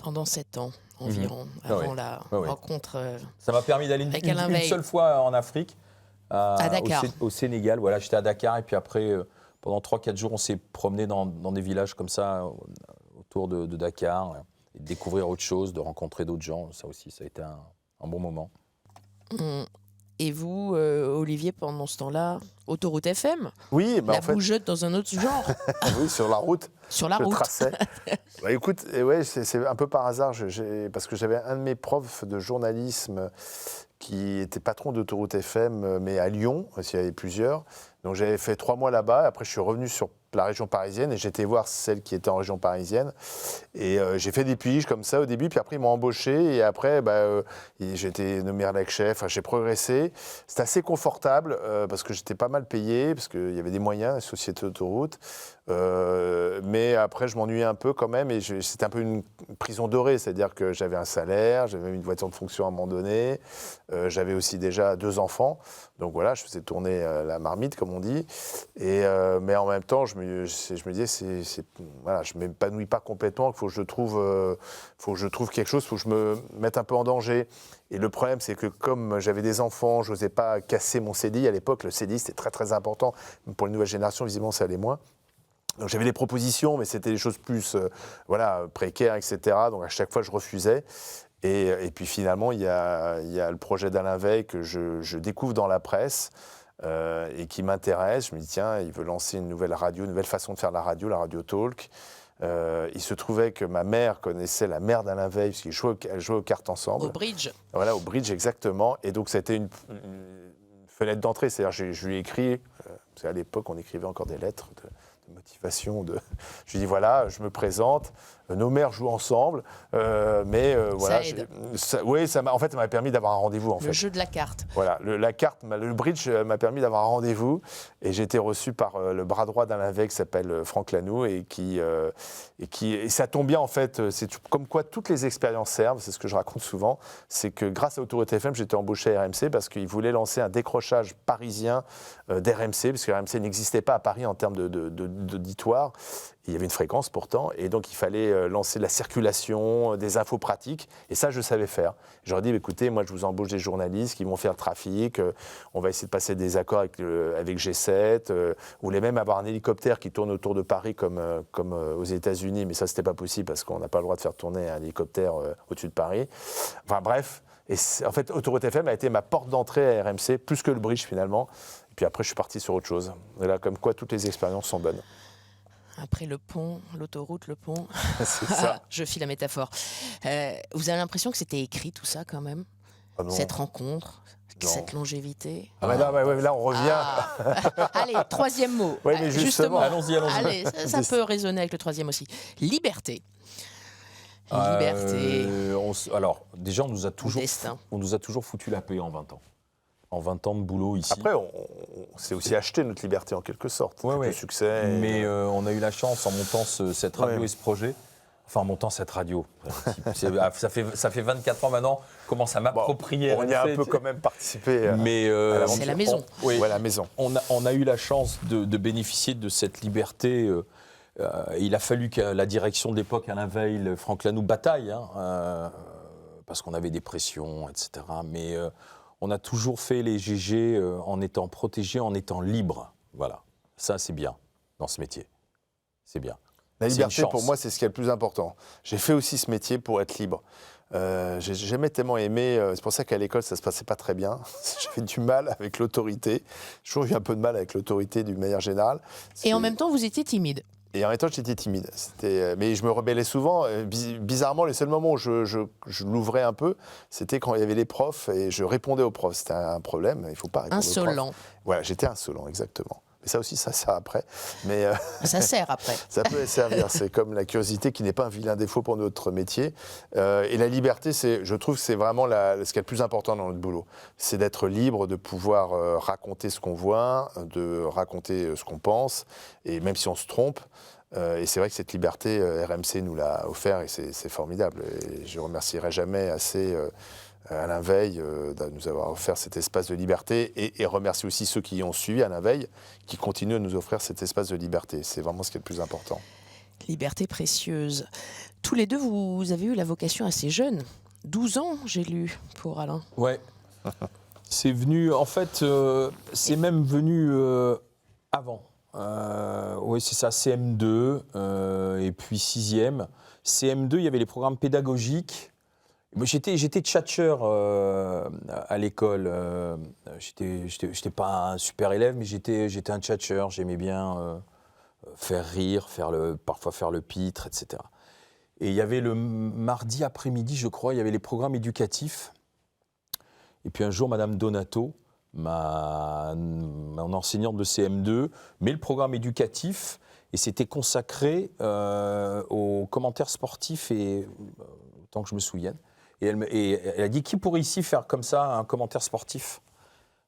Pendant 7 ans environ, avant la rencontre. Ça m'a permis d'aller une seule fois en Afrique, à Dakar. Au Sénégal. Voilà, j'étais à Dakar et puis après, pendant 3-4 jours, on s'est promené dans des villages comme ça autour de Dakar, et de découvrir autre chose, de rencontrer d'autres gens. Ça aussi, ça a été un bon moment. Et vous, Olivier, pendant ce temps-là, Autoroute FM, oui, la bougeotte dans un autre genre. Oui, sur la route. Sur la route. Traçais. Écoute, ouais, c'est un peu par hasard, parce que j'avais un de mes profs de journalisme qui était patron d'Autoroute FM, mais à Lyon, parce qu'il y avait plusieurs. Donc j'avais fait 3 mois là-bas, après je suis revenu sur la région parisienne et j'étais voir celle qui était en région parisienne. Et j'ai fait des piges comme ça au début, puis après ils m'ont embauché et après j'ai été nommé rédac chef, j'ai progressé. C'était assez confortable parce que j'étais pas mal payé, parce qu'il y avait des moyens, la société d'autoroute. Mais après je m'ennuyais un peu quand même et c'était un peu une prison dorée, c'est-à-dire que j'avais un salaire, j'avais une voiture de fonction à un moment donné, j'avais aussi déjà 2 enfants. Donc voilà, je faisais tourner la marmite, comme on dit. Mais en même temps, je me disais, voilà, je ne m'épanouis pas complètement, il faut que je trouve quelque chose, il faut que je me mette un peu en danger. Et le problème, c'est que comme j'avais des enfants, je n'osais pas casser mon CDI. À l'époque, le CDI, c'était très, très important. Pour les nouvelles générations, visiblement, ça allait moins. Donc j'avais des propositions, mais c'était des choses plus précaires, etc. Donc à chaque fois, je refusais. Et puis finalement, il y a le projet d'Alain Veil que je découvre dans la presse et qui m'intéresse. Je me dis, tiens, il veut lancer une nouvelle radio, une nouvelle façon de faire la radio talk. Il se trouvait que ma mère connaissait la mère d'Alain Veil, parce qu'ils jouaient aux cartes ensemble. Au bridge. Voilà, au bridge, exactement. Et donc, c'était une fenêtre d'entrée. C'est-à-dire, je lui ai écrit, parce qu'à l'époque, on écrivait encore des lettres de motivation. Je lui dis, voilà, je me présente. Nos mères jouent ensemble, mais voilà. Ça aide. En fait, ça m'a permis d'avoir un rendez-vous. Le jeu de la carte. Voilà, le bridge m'a permis d'avoir un rendez-vous, et j'ai été reçu par le bras droit d'Alain Veil qui s'appelle Franck Lanoux, et ça tombe bien en fait. C'est comme quoi toutes les expériences servent. C'est ce que je raconte souvent. C'est que grâce à Autoroute FM, j'étais embauché à RMC parce qu'ils voulaient lancer un décrochage parisien d'RMC, parce que RMC n'existait pas à Paris en termes d'auditoire. Il y avait une fréquence pourtant, et donc il fallait lancer de la circulation, des infos pratiques, et ça je savais faire. Je leur ai dit, écoutez, moi je vous embauche des journalistes qui vont faire le trafic, on va essayer de passer des accords avec G7, vous voulez même avoir un hélicoptère qui tourne autour de Paris comme aux États-Unis, mais ça c'était pas possible parce qu'on n'a pas le droit de faire tourner un hélicoptère au-dessus de Paris. Enfin bref, et en fait Autoroute FM a été ma porte d'entrée à RMC, plus que le bridge finalement, et puis après je suis parti sur autre chose. Et là, comme quoi toutes les expériences sont bonnes. Après le pont, l'autoroute, le pont. C'est ça. Je file la métaphore. Vous avez l'impression que c'était écrit tout ça quand même, cette rencontre, cette longévité. Là on revient. Allez, 3e mot. Oui, mais justement. Allons-y. Allez, ça peut résonner avec le 3e aussi. Liberté. Liberté. Alors, déjà, on nous a toujours foutu la paix en 20 ans. En 20 ans de boulot ici. Après, on s'est aussi acheté notre liberté en quelque sorte. Le succès. Mais on a eu la chance en montant cette radio et ce projet. Enfin, en montant cette radio. Ça fait 24 ans maintenant. Comment ça m'approprier. On y a un peu quand même participé. Mais c'est la maison. La maison. On a eu la chance de bénéficier de cette liberté. Il a fallu que la direction de l'époque, Alain Veil, Franck Lanoux, bataille, parce qu'on avait des pressions, etc. Mais on a toujours fait les GG en étant protégé, en étant libre. Voilà, ça c'est bien dans ce métier. C'est bien. La liberté, pour moi, c'est ce qui est le plus important. J'ai fait aussi ce métier pour être libre. J'ai jamais tellement aimé, c'est pour ça qu'à l'école, ça se passait pas très bien. J'avais du mal avec l'autorité. J'ai toujours eu un peu de mal avec l'autorité d'une manière générale. Et en même temps, vous étiez timide. Et en même temps, j'étais timide. Mais je me rebellais souvent. Bizarrement, les seuls moments où je l'ouvrais un peu, c'était quand il y avait les profs et je répondais aux profs. C'était un problème. Il ne faut pas répondre aux profs. Insolent. Voilà, j'étais insolent, exactement. Mais ça aussi, ça sert après. Mais, Ça sert après. ça peut servir. C'est comme la curiosité qui n'est pas un vilain défaut pour notre métier. Et la liberté, je trouve que c'est vraiment ce qui est le plus important dans notre boulot. C'est d'être libre, de pouvoir raconter ce qu'on voit, de raconter ce qu'on pense, et même si on se trompe. Et c'est vrai que cette liberté, RMC nous l'a offert et c'est formidable. Et je ne remercierai jamais assez Alain Veil de nous avoir offert cet espace de liberté et remercier aussi ceux qui ont suivi Alain Veil, qui continuent de nous offrir cet espace de liberté. C'est vraiment ce qui est le plus important. Liberté précieuse. Tous les deux, vous avez eu la vocation assez jeune. 12 ans, j'ai lu, pour Alain. Ouais. C'est venu, en fait, c'est même venu avant. Oui, c'est ça, CM2 et puis 6e. CM2, il y avait les programmes pédagogiques. Moi, j'étais tchatcheur à l'école. J'étais pas un super élève, mais j'étais un tchatcheur. J'aimais bien faire rire, parfois faire le pitre, etc. Et il y avait le mardi après-midi, je crois, il y avait les programmes éducatifs. Et puis un jour, Madame Donato, mon enseignante de CM2, met le programme éducatif et c'était consacré aux commentaires sportifs et autant que je me souvienne. Et elle a dit qui pourrait ici faire comme ça un commentaire sportif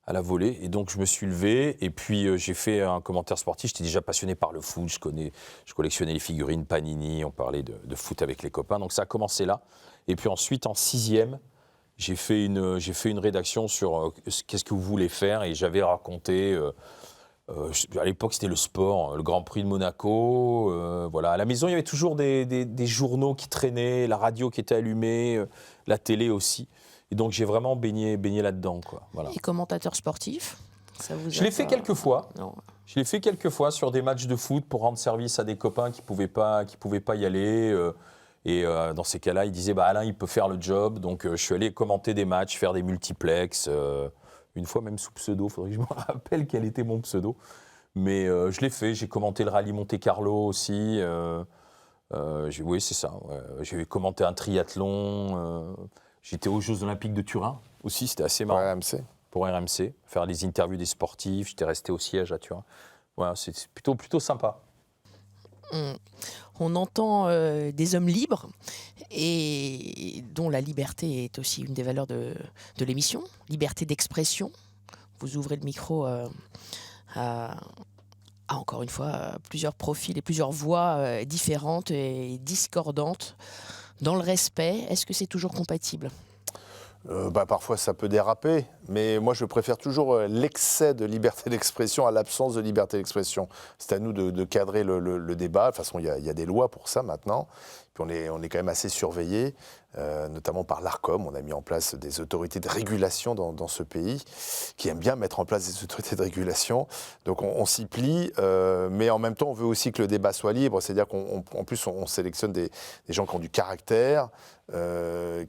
à la volée. Et donc je me suis levé et puis j'ai fait un commentaire sportif. J'étais déjà passionné par le foot, je collectionnais les figurines Panini, on parlait de foot avec les copains. Donc ça a commencé là. Et puis ensuite en 6e, j'ai fait une rédaction sur qu'est-ce que vous voulez faire et j'avais raconté, à l'époque c'était le sport, le Grand Prix de Monaco, voilà. À la maison il y avait toujours des journaux qui traînaient, la radio qui était allumée, la télé aussi. Et donc j'ai vraiment baigné là-dedans, quoi. Voilà. Et commentateur sportif, ça vous Je l'ai fait quelques fois. Non. Je l'ai fait quelques fois sur des matchs de foot pour rendre service à des copains qui pouvaient pas y aller. Et dans ces cas-là, il disait Alain, il peut faire le job. Donc je suis allé commenter des matchs, faire des multiplex. Une fois même sous pseudo, il faudrait que je me rappelle quel était mon pseudo. Mais je l'ai fait. J'ai commenté le rallye Monte-Carlo aussi. Oui, c'est ça. J'ai commenté un triathlon. J'étais aux Jeux Olympiques de Turin aussi. C'était assez marrant. Pour RMC. Faire les interviews des sportifs. J'étais resté au siège à Turin. Voilà, c'est plutôt sympa. On entend des hommes libres et dont la liberté est aussi une des valeurs de l'émission, liberté d'expression. Vous ouvrez le micro à encore une fois, plusieurs profils et plusieurs voix différentes et discordantes dans le respect. Est-ce que c'est toujours compatible ? Parfois ça peut déraper, mais moi je préfère toujours l'excès de liberté d'expression à l'absence de liberté d'expression. C'est à nous de cadrer le débat. De toute façon, il y a des lois pour ça maintenant. Puis on est quand même assez surveillé, notamment par l'ARCOM. On a mis en place des autorités de régulation dans ce pays, qui aiment bien mettre en place des autorités de régulation. Donc on s'y plie, mais en même temps on veut aussi que le débat soit libre. C'est-à-dire qu'en plus on sélectionne des gens qui ont du caractère,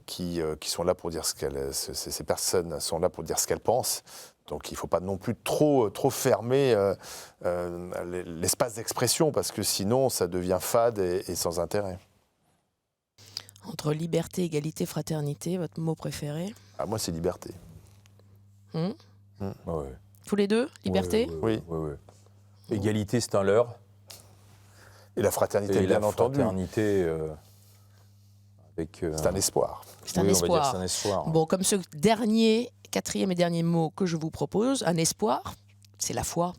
qui sont là pour dire ces personnes sont là pour dire ce qu'elles pensent. Donc il ne faut pas non plus trop fermer l'espace d'expression, parce que sinon ça devient fade et sans intérêt. Entre liberté, égalité, fraternité, votre mot préféré ? Moi c'est liberté. Ouais. Tous les deux, liberté ? Oui. Égalité, c'est un leurre. Et la fraternité, et bien la entendu. Fraternité, c'est un espoir. C'est un espoir. On va dire que c'est un espoir. Bon, comme ce quatrième et dernier mot que je vous propose, un espoir, c'est la foi.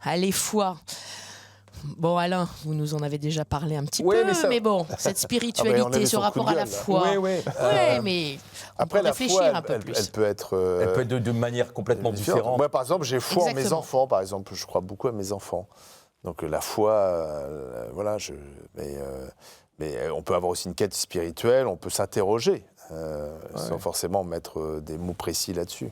Allez, foi. Bon, Alain, vous nous en avez déjà parlé un petit peu, mais bon, cette spiritualité, ce rapport à la foi. Oui. Mais après, on peut réfléchir un peu plus. Elle peut être de manière complètement différente. Moi, par exemple, j'ai foi en mes Exactement. enfants, par exemple. Je crois beaucoup à mes enfants. Donc la foi, voilà, mais on peut avoir aussi une quête spirituelle, on peut s'interroger, sans forcément mettre des mots précis là-dessus.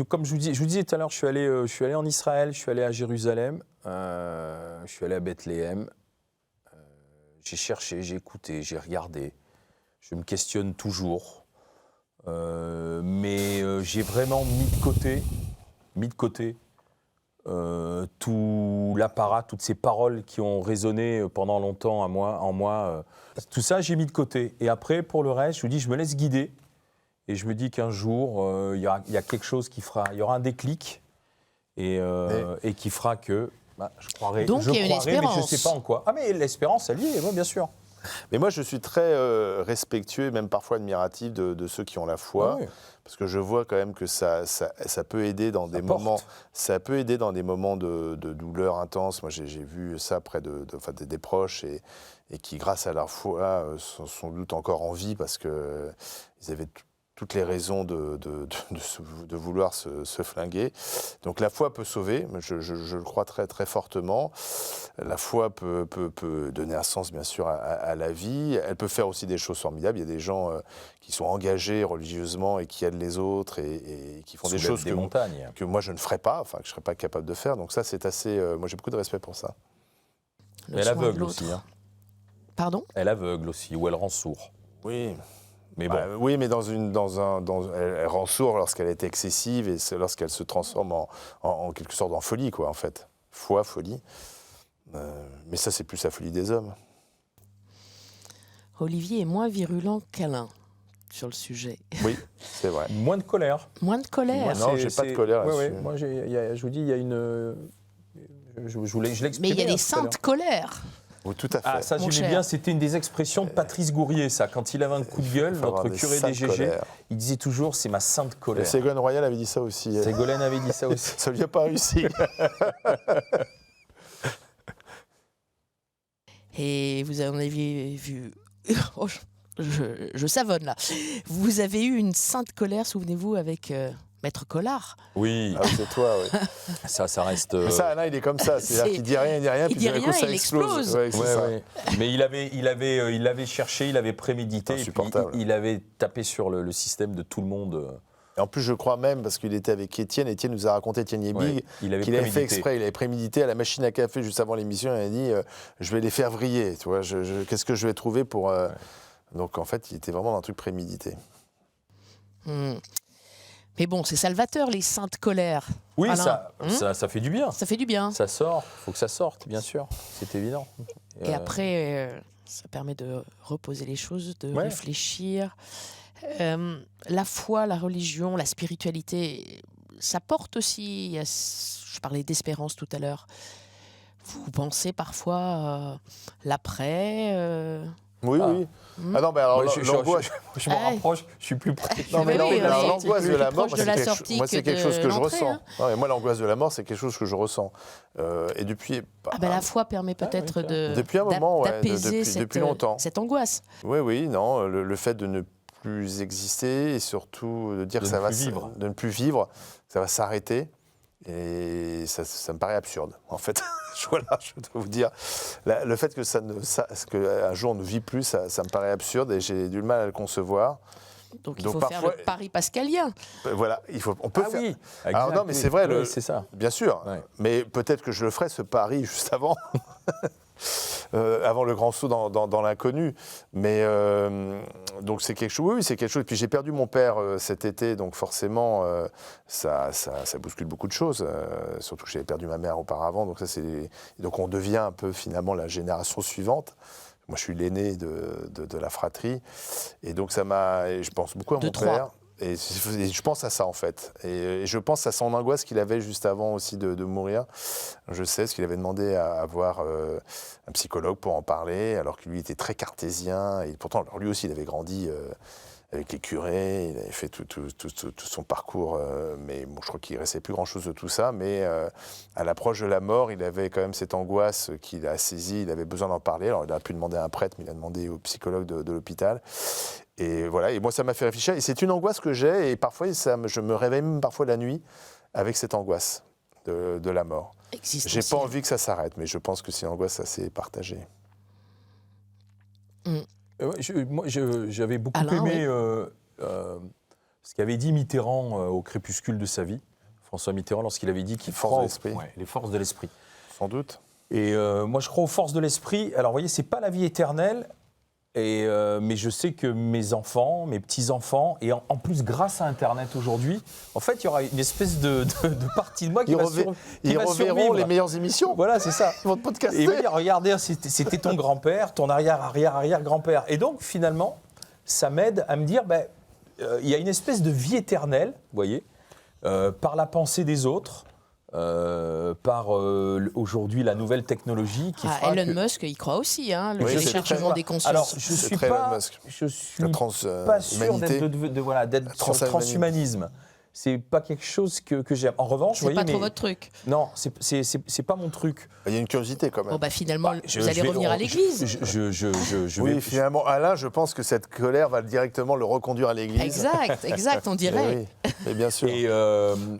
Comme je vous disais tout à l'heure, je suis allé en Israël, je suis allé à Jérusalem, je suis allé à Bethléem. J'ai cherché, j'ai écouté, j'ai regardé. Je me questionne toujours. Mais j'ai vraiment mis de côté tout l'apparat, toutes ces paroles qui ont résonné pendant longtemps en moi. Tout ça, j'ai mis de côté. Et après, pour le reste, je vous dis, je me laisse guider. Et je me dis qu'un jour, il y a quelque chose qui fera... Il y aura un déclic et qui fera que je croirai. Donc, il y a une espérance. Mais je ne sais pas en quoi. Ah, mais l'espérance, elle y est, oui, bien sûr. Mais moi, je suis très respectueux et même parfois admiratif de ceux qui ont la foi, parce que je vois quand même que ça peut aider dans des moments, ça peut aider dans des moments de douleur intense. Moi, j'ai vu ça près des proches et qui, grâce à leur foi, sont sans doute encore en vie parce que ils avaient toutes les raisons de vouloir se flinguer. Donc la foi peut sauver, je le crois très, très fortement. La foi peut donner un sens, bien sûr, à la vie. Elle peut faire aussi des choses formidables. Il y a des gens qui sont engagés religieusement et qui aident les autres et qui font des choses que moi je ne ferais pas, enfin que je ne serais pas capable de faire. Donc ça, c'est assez... moi, j'ai beaucoup de respect pour ça. Elle aveugle aussi. Hein. Pardon ? Elle aveugle aussi, ou elle rend sourd. Oui. Mais bon. Oui, mais elle rend sourd lorsqu'elle est excessive et c'est lorsqu'elle se transforme en quelque sorte en folie, quoi, en fait. Foi, folie. Mais ça, c'est plus la folie des hommes. Olivier est moins virulent qu'Alain sur le sujet. Oui, c'est vrai. Moins de colère. Moins de colère. Non, j'ai pas de colère là-dessus. Moi, je vous dis, il y a une... Je l'expliquais. Mais il y a des saintes colères. Oui, tout à fait. Ah, ça, j'aimais bien. C'était une des expressions de Patrice Gourrier, ça. Quand il avait un coup de gueule, notre curé des GG, il disait toujours « c'est ma sainte colère ». Ségolène Royal avait dit ça aussi. Ségolène avait dit ça aussi. Ça lui a pas réussi. Et vous en avez vu... Oh, je savonne, là. Vous avez eu une sainte colère, souvenez-vous, avec... Maître Collard. Oui. Ah, c'est toi, oui. Ça reste... Ça, Alain, il est comme ça. C'est-à-dire qu'il dit rien, puis d'un coup, ça explose. Ouais, Mais il avait cherché, il avait prémédité, et puis il avait tapé sur le système de tout le monde. Et en plus, je crois même, parce qu'il était avec Étienne nous a raconté, Étienne Yebig, qu'il avait fait exprès, il avait prémédité à la machine à café juste avant l'émission, il a dit je vais les faire vriller, tu vois, qu'est-ce que je vais trouver pour... Donc en fait, il était vraiment dans un truc prémédité. Mais bon, c'est salvateur, les saintes colères. Oui, ça fait du bien. Ça fait du bien. Ça sort, il faut que ça sorte, bien sûr, c'est évident. Et après, ça permet de reposer les choses, de réfléchir. La foi, la religion, la spiritualité, ça porte aussi, je parlais d'espérance tout à l'heure, vous pensez parfois l'après Oui. Ah non, mais alors l'angoisse... Je me rapproche, je suis plus près. Non, mais l'angoisse de la mort, c'est quelque chose que je ressens. Non, mais moi, l'angoisse de la mort, c'est quelque chose que je ressens. Et depuis... la foi permet peut-être d'apaiser cette angoisse. Oui, non, le fait de ne plus exister et surtout de dire de ne plus vivre, ça va s'arrêter. Et ça me paraît absurde, en fait. Voilà, je dois vous dire. Le fait qu'un jour on ne vit plus, ça me paraît absurde et j'ai du mal à le concevoir. Donc il faut faire le pari pascalien. Voilà, on peut faire. Oui, alors non, mais c'est vrai, c'est ça. Bien sûr. Ouais. Mais peut-être que je le ferai ce pari juste avant. Avant le grand saut dans l'inconnu. Mais donc c'est quelque chose. Oui, c'est quelque chose. Et puis j'ai perdu mon père cet été, donc forcément ça bouscule beaucoup de choses. Surtout que j'avais perdu ma mère auparavant. Donc on devient un peu finalement la génération suivante. Moi, je suis l'aîné de la fratrie, et donc je pense beaucoup à mon père. Et je pense à ça, en fait. Et je pense à son angoisse qu'il avait juste avant aussi de mourir. Je sais ce qu'il avait demandé à avoir un psychologue pour en parler, alors que lui était très cartésien. Et pourtant, lui aussi, il avait grandi avec les curés, il avait fait tout son parcours. Mais bon, je crois qu'il ne restait plus grand-chose de tout ça. Mais à l'approche de la mort, il avait quand même cette angoisse qu'il a saisie. Il avait besoin d'en parler. Alors, il a pu demander à un prêtre, mais il a demandé au psychologue de l'hôpital. Et voilà, et moi ça m'a fait réfléchir, et c'est une angoisse que j'ai, et parfois je me réveille même parfois la nuit avec cette angoisse de la mort. J'ai pas envie que ça s'arrête, mais je pense que c'est une angoisse assez partagée. Moi j'avais beaucoup aimé ce qu'avait dit Mitterrand au crépuscule de sa vie, François Mitterrand, lorsqu'il avait dit qu'il croit les forces de l'esprit. Sans doute. Et moi je crois aux forces de l'esprit. Alors vous voyez, c'est pas la vie éternelle. Mais je sais que mes enfants, mes petits-enfants, et en plus grâce à Internet aujourd'hui, en fait, il y aura une espèce de partie de moi qui va survivre. Ils reverront les meilleures émissions. Voilà, c'est ça. Ils vont te podcaster. Et oui, regardez, c'était ton grand-père, ton arrière-arrière-arrière-grand-père. Et donc, finalement, ça m'aide à me dire, y a une espèce de vie éternelle, vous voyez, par la pensée des autres, par aujourd'hui la nouvelle technologie qui fera Elon que... Musk, il croit aussi, hein, le Oui, c'est déchargement des consciences. Alors, je C'est suis très pas, Elon Musk. je suis La pas sûr transhumanité. d'être sur le Transhumanisme. transhumanisme. C'est pas quelque chose que j'aime. En revanche, vous c'est voyez, pas trop mais- votre truc. non, c'est pas mon truc. Il y a une curiosité quand même. Bon, bah finalement, Je vous allez vais- revenir à l'église. Je Oui, vais- finalement, Alain, je pense que cette colère va directement le reconduire à l'église. Exact, on dirait. Oui, mais bien sûr.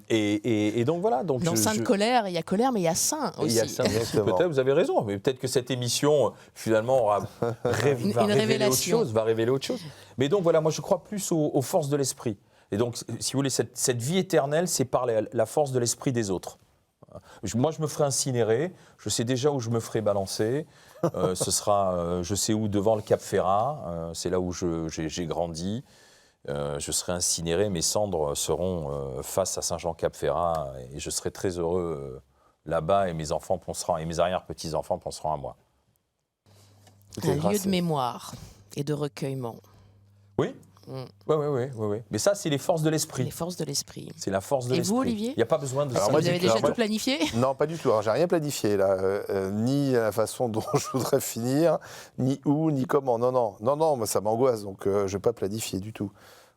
Et donc voilà. Donc Dans Sainte Colère, il y a colère, mais il y a Saint il aussi. y a ça aussi, Exactement. peut-être, vous avez raison, mais peut-être que cette émission, finalement, va révéler autre révélation. chose, va révéler autre chose. Mais donc voilà, moi je crois plus aux forces de l'esprit. Et donc, si vous voulez, cette vie éternelle, c'est par la force de l'esprit des autres. Moi, je me ferai incinérer, je sais déjà où je me ferai balancer. Ce sera, je sais où, devant le Cap Ferrat, c'est là où j'ai grandi. Je serai incinéré, mes cendres seront face à Saint-Jean-Cap-Ferrat et je serai très heureux là-bas et mes enfants penseront, et mes arrière-petits-enfants penseront à moi. Un lieu de mémoire et de recueillement. Oui. Oui. Mais ça, c'est les forces de l'esprit. Les forces de l'esprit. C'est la force de Et l'esprit. vous, Olivier ? Il n'y a pas besoin de Alors ça. moi, Vous avez déjà tout planifié ? Non, pas du tout. Alors, j'ai rien planifié là, ni la façon dont je voudrais finir, ni où, ni comment. Non, moi ça m'angoisse, donc je vais pas planifier du tout.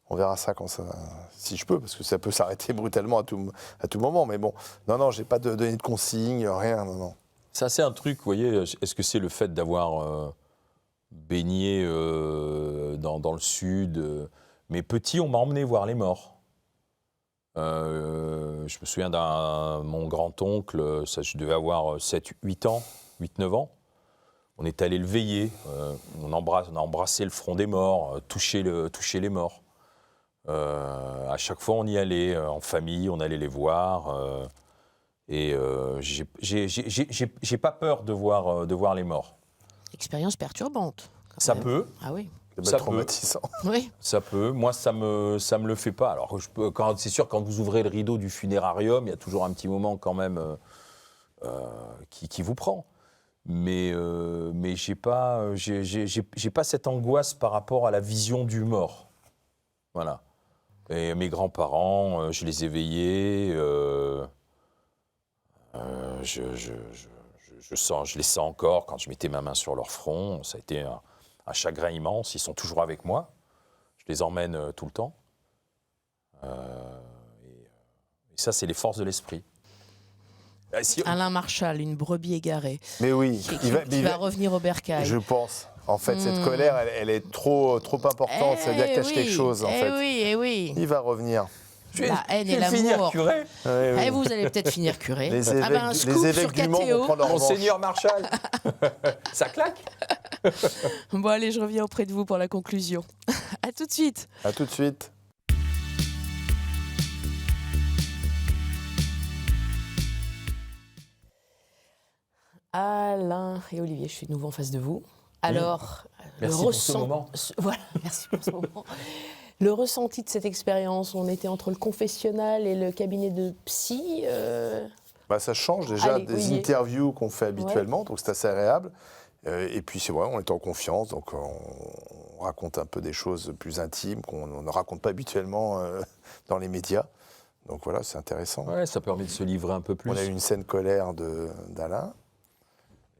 On verra ça quand ça, si je peux, parce que ça peut s'arrêter brutalement à tout moment. Mais bon, non, j'ai pas donné de consignes, rien, non. Ça, c'est un truc, vous voyez, est-ce que c'est le fait d'avoir baigné dans le sud mais petit, on m'a emmené voir les morts. Je me souviens mon grand-oncle, je devais avoir 7-8 ans, 8-9 ans. On est allé le veiller, on a embrassé le front des morts, touché les morts. À chaque fois, on y allait en famille, on allait les voir. Et j'ai pas peur de voir les morts. Expérience perturbante. Ça peut. Ah oui. C'est Ça pas traumatisant. Oui. Ça peut. Moi, ça me le fait pas. Alors, c'est sûr, quand vous ouvrez le rideau du funérarium, il y a toujours un petit moment quand même qui vous prend. Mais j'ai pas cette angoisse par rapport à la vision du mort. Voilà. Et mes grands-parents, je les ai veillés. Je les sens encore quand je mettais ma main sur leur front. Ça a été un chagrin immense. Ils sont toujours avec moi. Je les emmène tout le temps. Et ça, c'est les forces de l'esprit. Alain Marchal, une brebis égarée. Mais oui, Qui va revenir au bercail. Je pense. En fait, cette colère, elle est trop importante. Ça veut dire qu'il cache quelque chose, en fait. Oui. Il va revenir. La haine et finir l'amour. curé. Eh, vous allez peut-être finir curé. Les Ah ben, un évêques, scoop les évêques sur du Mans vont KTO. prendre leur revanche. Monseigneur Marchal. Ça claque. Bon, allez, je reviens auprès de vous pour la conclusion. À tout de suite. À tout de suite. Alain et Olivier, je suis de nouveau en face de vous. Alors, Merci pour ce moment. Voilà, merci pour ce moment. Le ressenti de cette expérience, on était entre le confessionnal et le cabinet de psy. Ça change déjà Allez, des Olivier. interviews qu'on fait habituellement, donc c'est assez agréable. Et puis c'est vrai, on est en confiance, donc on raconte un peu des choses plus intimes qu'on ne raconte pas habituellement dans les médias. Donc voilà, c'est intéressant. Ouais, ça permet de se livrer un peu plus. On a eu une scène colère d'Alain,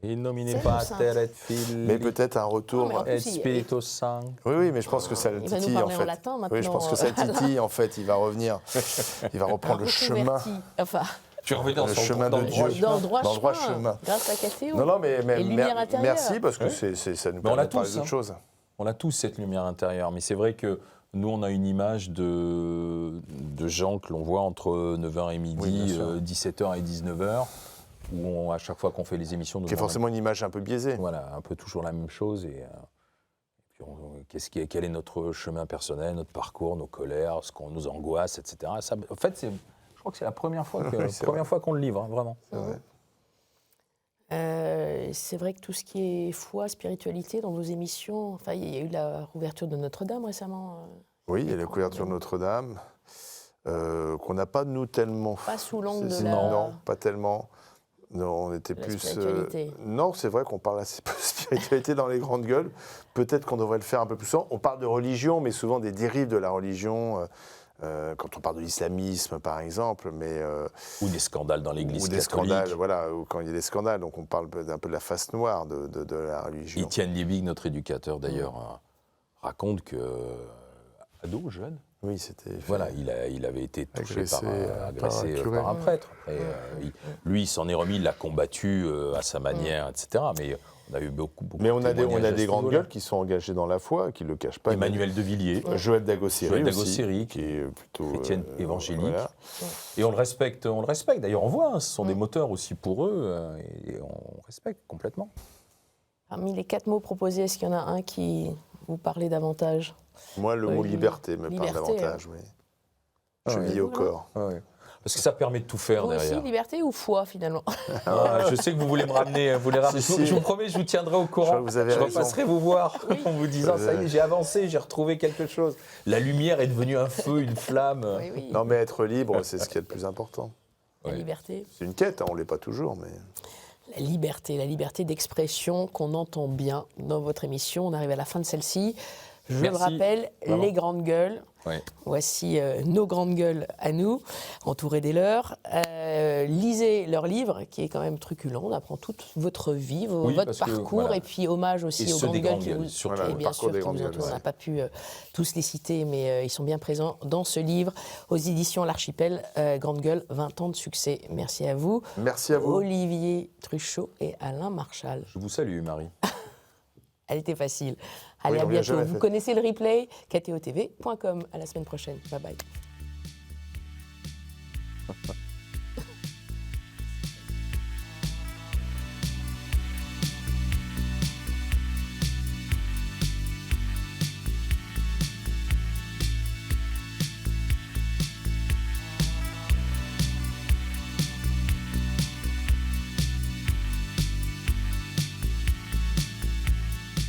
Il nomine C'est pas Sainte. terre et fili, mais peut-être un retour. Non, mais en et plus, Spiritus Sancti. Oui, mais je pense que ça le Il va nous titille en parler en fait. latin Oui, je pense que ça le titille en fait. Il va revenir, il va reprendre le chemin. Enfin, Tu reviens Le chemin de Dieu. dans le droit Dans le droit chemin, chemin. grâce à KTO. Non, mais Et lumière intérieure. merci parce que Ouais. ça nous Mais on permet l'a de parler tous, d'autres hein. choses. On a tous cette lumière intérieure, mais c'est vrai que nous, on a une image de gens que l'on voit entre 9h et midi, Oui, bien sûr. 17h et 19h, où à chaque fois qu'on fait les émissions, nous Qui est demandons- forcément une image un peu biaisée. Voilà, un peu toujours la même chose. Et puis quel est notre chemin personnel, notre parcours, nos colères, ce qu'on nous angoisse, etc. Ça, en fait, je crois que c'est la première fois Oui, c'est vrai. qu'on le livre, hein, vraiment. C'est vrai. C'est vrai que tout ce qui est foi, spiritualité dans vos émissions, enfin, il y a eu la rouverture de Notre-Dame récemment. Oui, il y a la couverture de Notre-Dame, qu'on n'a pas, nous, tellement... Pas sous l'angle de Non, la... non, pas tellement. Non, on était la plus... spiritualité. Non, c'est vrai qu'on parle assez peu de spiritualité dans les grandes gueules. Peut-être qu'on devrait le faire un peu plus souvent. On parle de religion, mais souvent des dérives de la religion. Quand on parle de l'islamisme, par exemple, ou des scandales dans l'Église ou des catholique. scandales, voilà, ou quand il y a des scandales, donc on parle un peu de la face noire de la religion. Étienne Liebig, notre éducateur d'ailleurs, raconte que ado, jeune. Oui, c'était. Voilà, il avait été touché agressé curé. par un prêtre. Et, lui, il s'en est remis, il l'a combattu à sa manière, etc. Mais on a eu beaucoup Mais on a témoignages à des ce grandes niveau-là. gueules qui sont engagées dans la foi, qui ne le cachent pas. Emmanuel de Villiers, Joël Dagossiri Joël aussi, Dagossiri, qui est plutôt chrétienne évangélique. voilà. Et on le respecte. D'ailleurs, on voit, ce sont des moteurs aussi pour eux, et on respecte complètement. Parmi les 4 mots proposés, est-ce qu'il y en a un qui vous parlait davantage? Moi, le mot liberté me parle liberté, davantage, oui. Ah Je oui. vis au corps. Parce que ça permet de tout faire Vous aussi, derrière. liberté ou foi, finalement? Je sais que vous voulez me ramener. Si. Je vous promets, je vous tiendrai au courant. Je crois que vous avez raison. repasserai vous voir en vous disant ça y est, j'ai avancé, j'ai retrouvé quelque chose. La lumière est devenue un feu, une flamme. Oui, oui. Non, mais être libre, c'est ce qui est le plus important. La Ouais. liberté. C'est une quête, hein, on ne l'est pas toujours, mais... La liberté d'expression qu'on entend bien dans votre émission. On arrive à la fin de celle-ci. Je Merci. le rappelle, Vraiment. les grandes gueules. Ouais. Voici nos grandes gueules à nous, entourées des leurs. Lisez leur livre, qui est quand même truculent. On apprend toute votre vie, Oui, votre parce que, parcours, voilà. et puis hommage aussi Et aux ceux des grandes gueules grandes qui gueules, surtout. Voilà, et le bien parcours sûr, des qui grandes vous gueules, entourent. On ouais. n'a pas pu tous les citer, mais ils sont bien présents dans ce livre, aux éditions L'Archipel, Grande Gueule, 20 ans de succès. Merci à vous. Merci à vous. Olivier Truchot et Alain Marchal. Je vous salue, Marie. Elle était facile. Allez, Oui, à on l'a bientôt. jamais Vous fait. connaissez le replay, ktotv.com. À la semaine prochaine. Bye bye.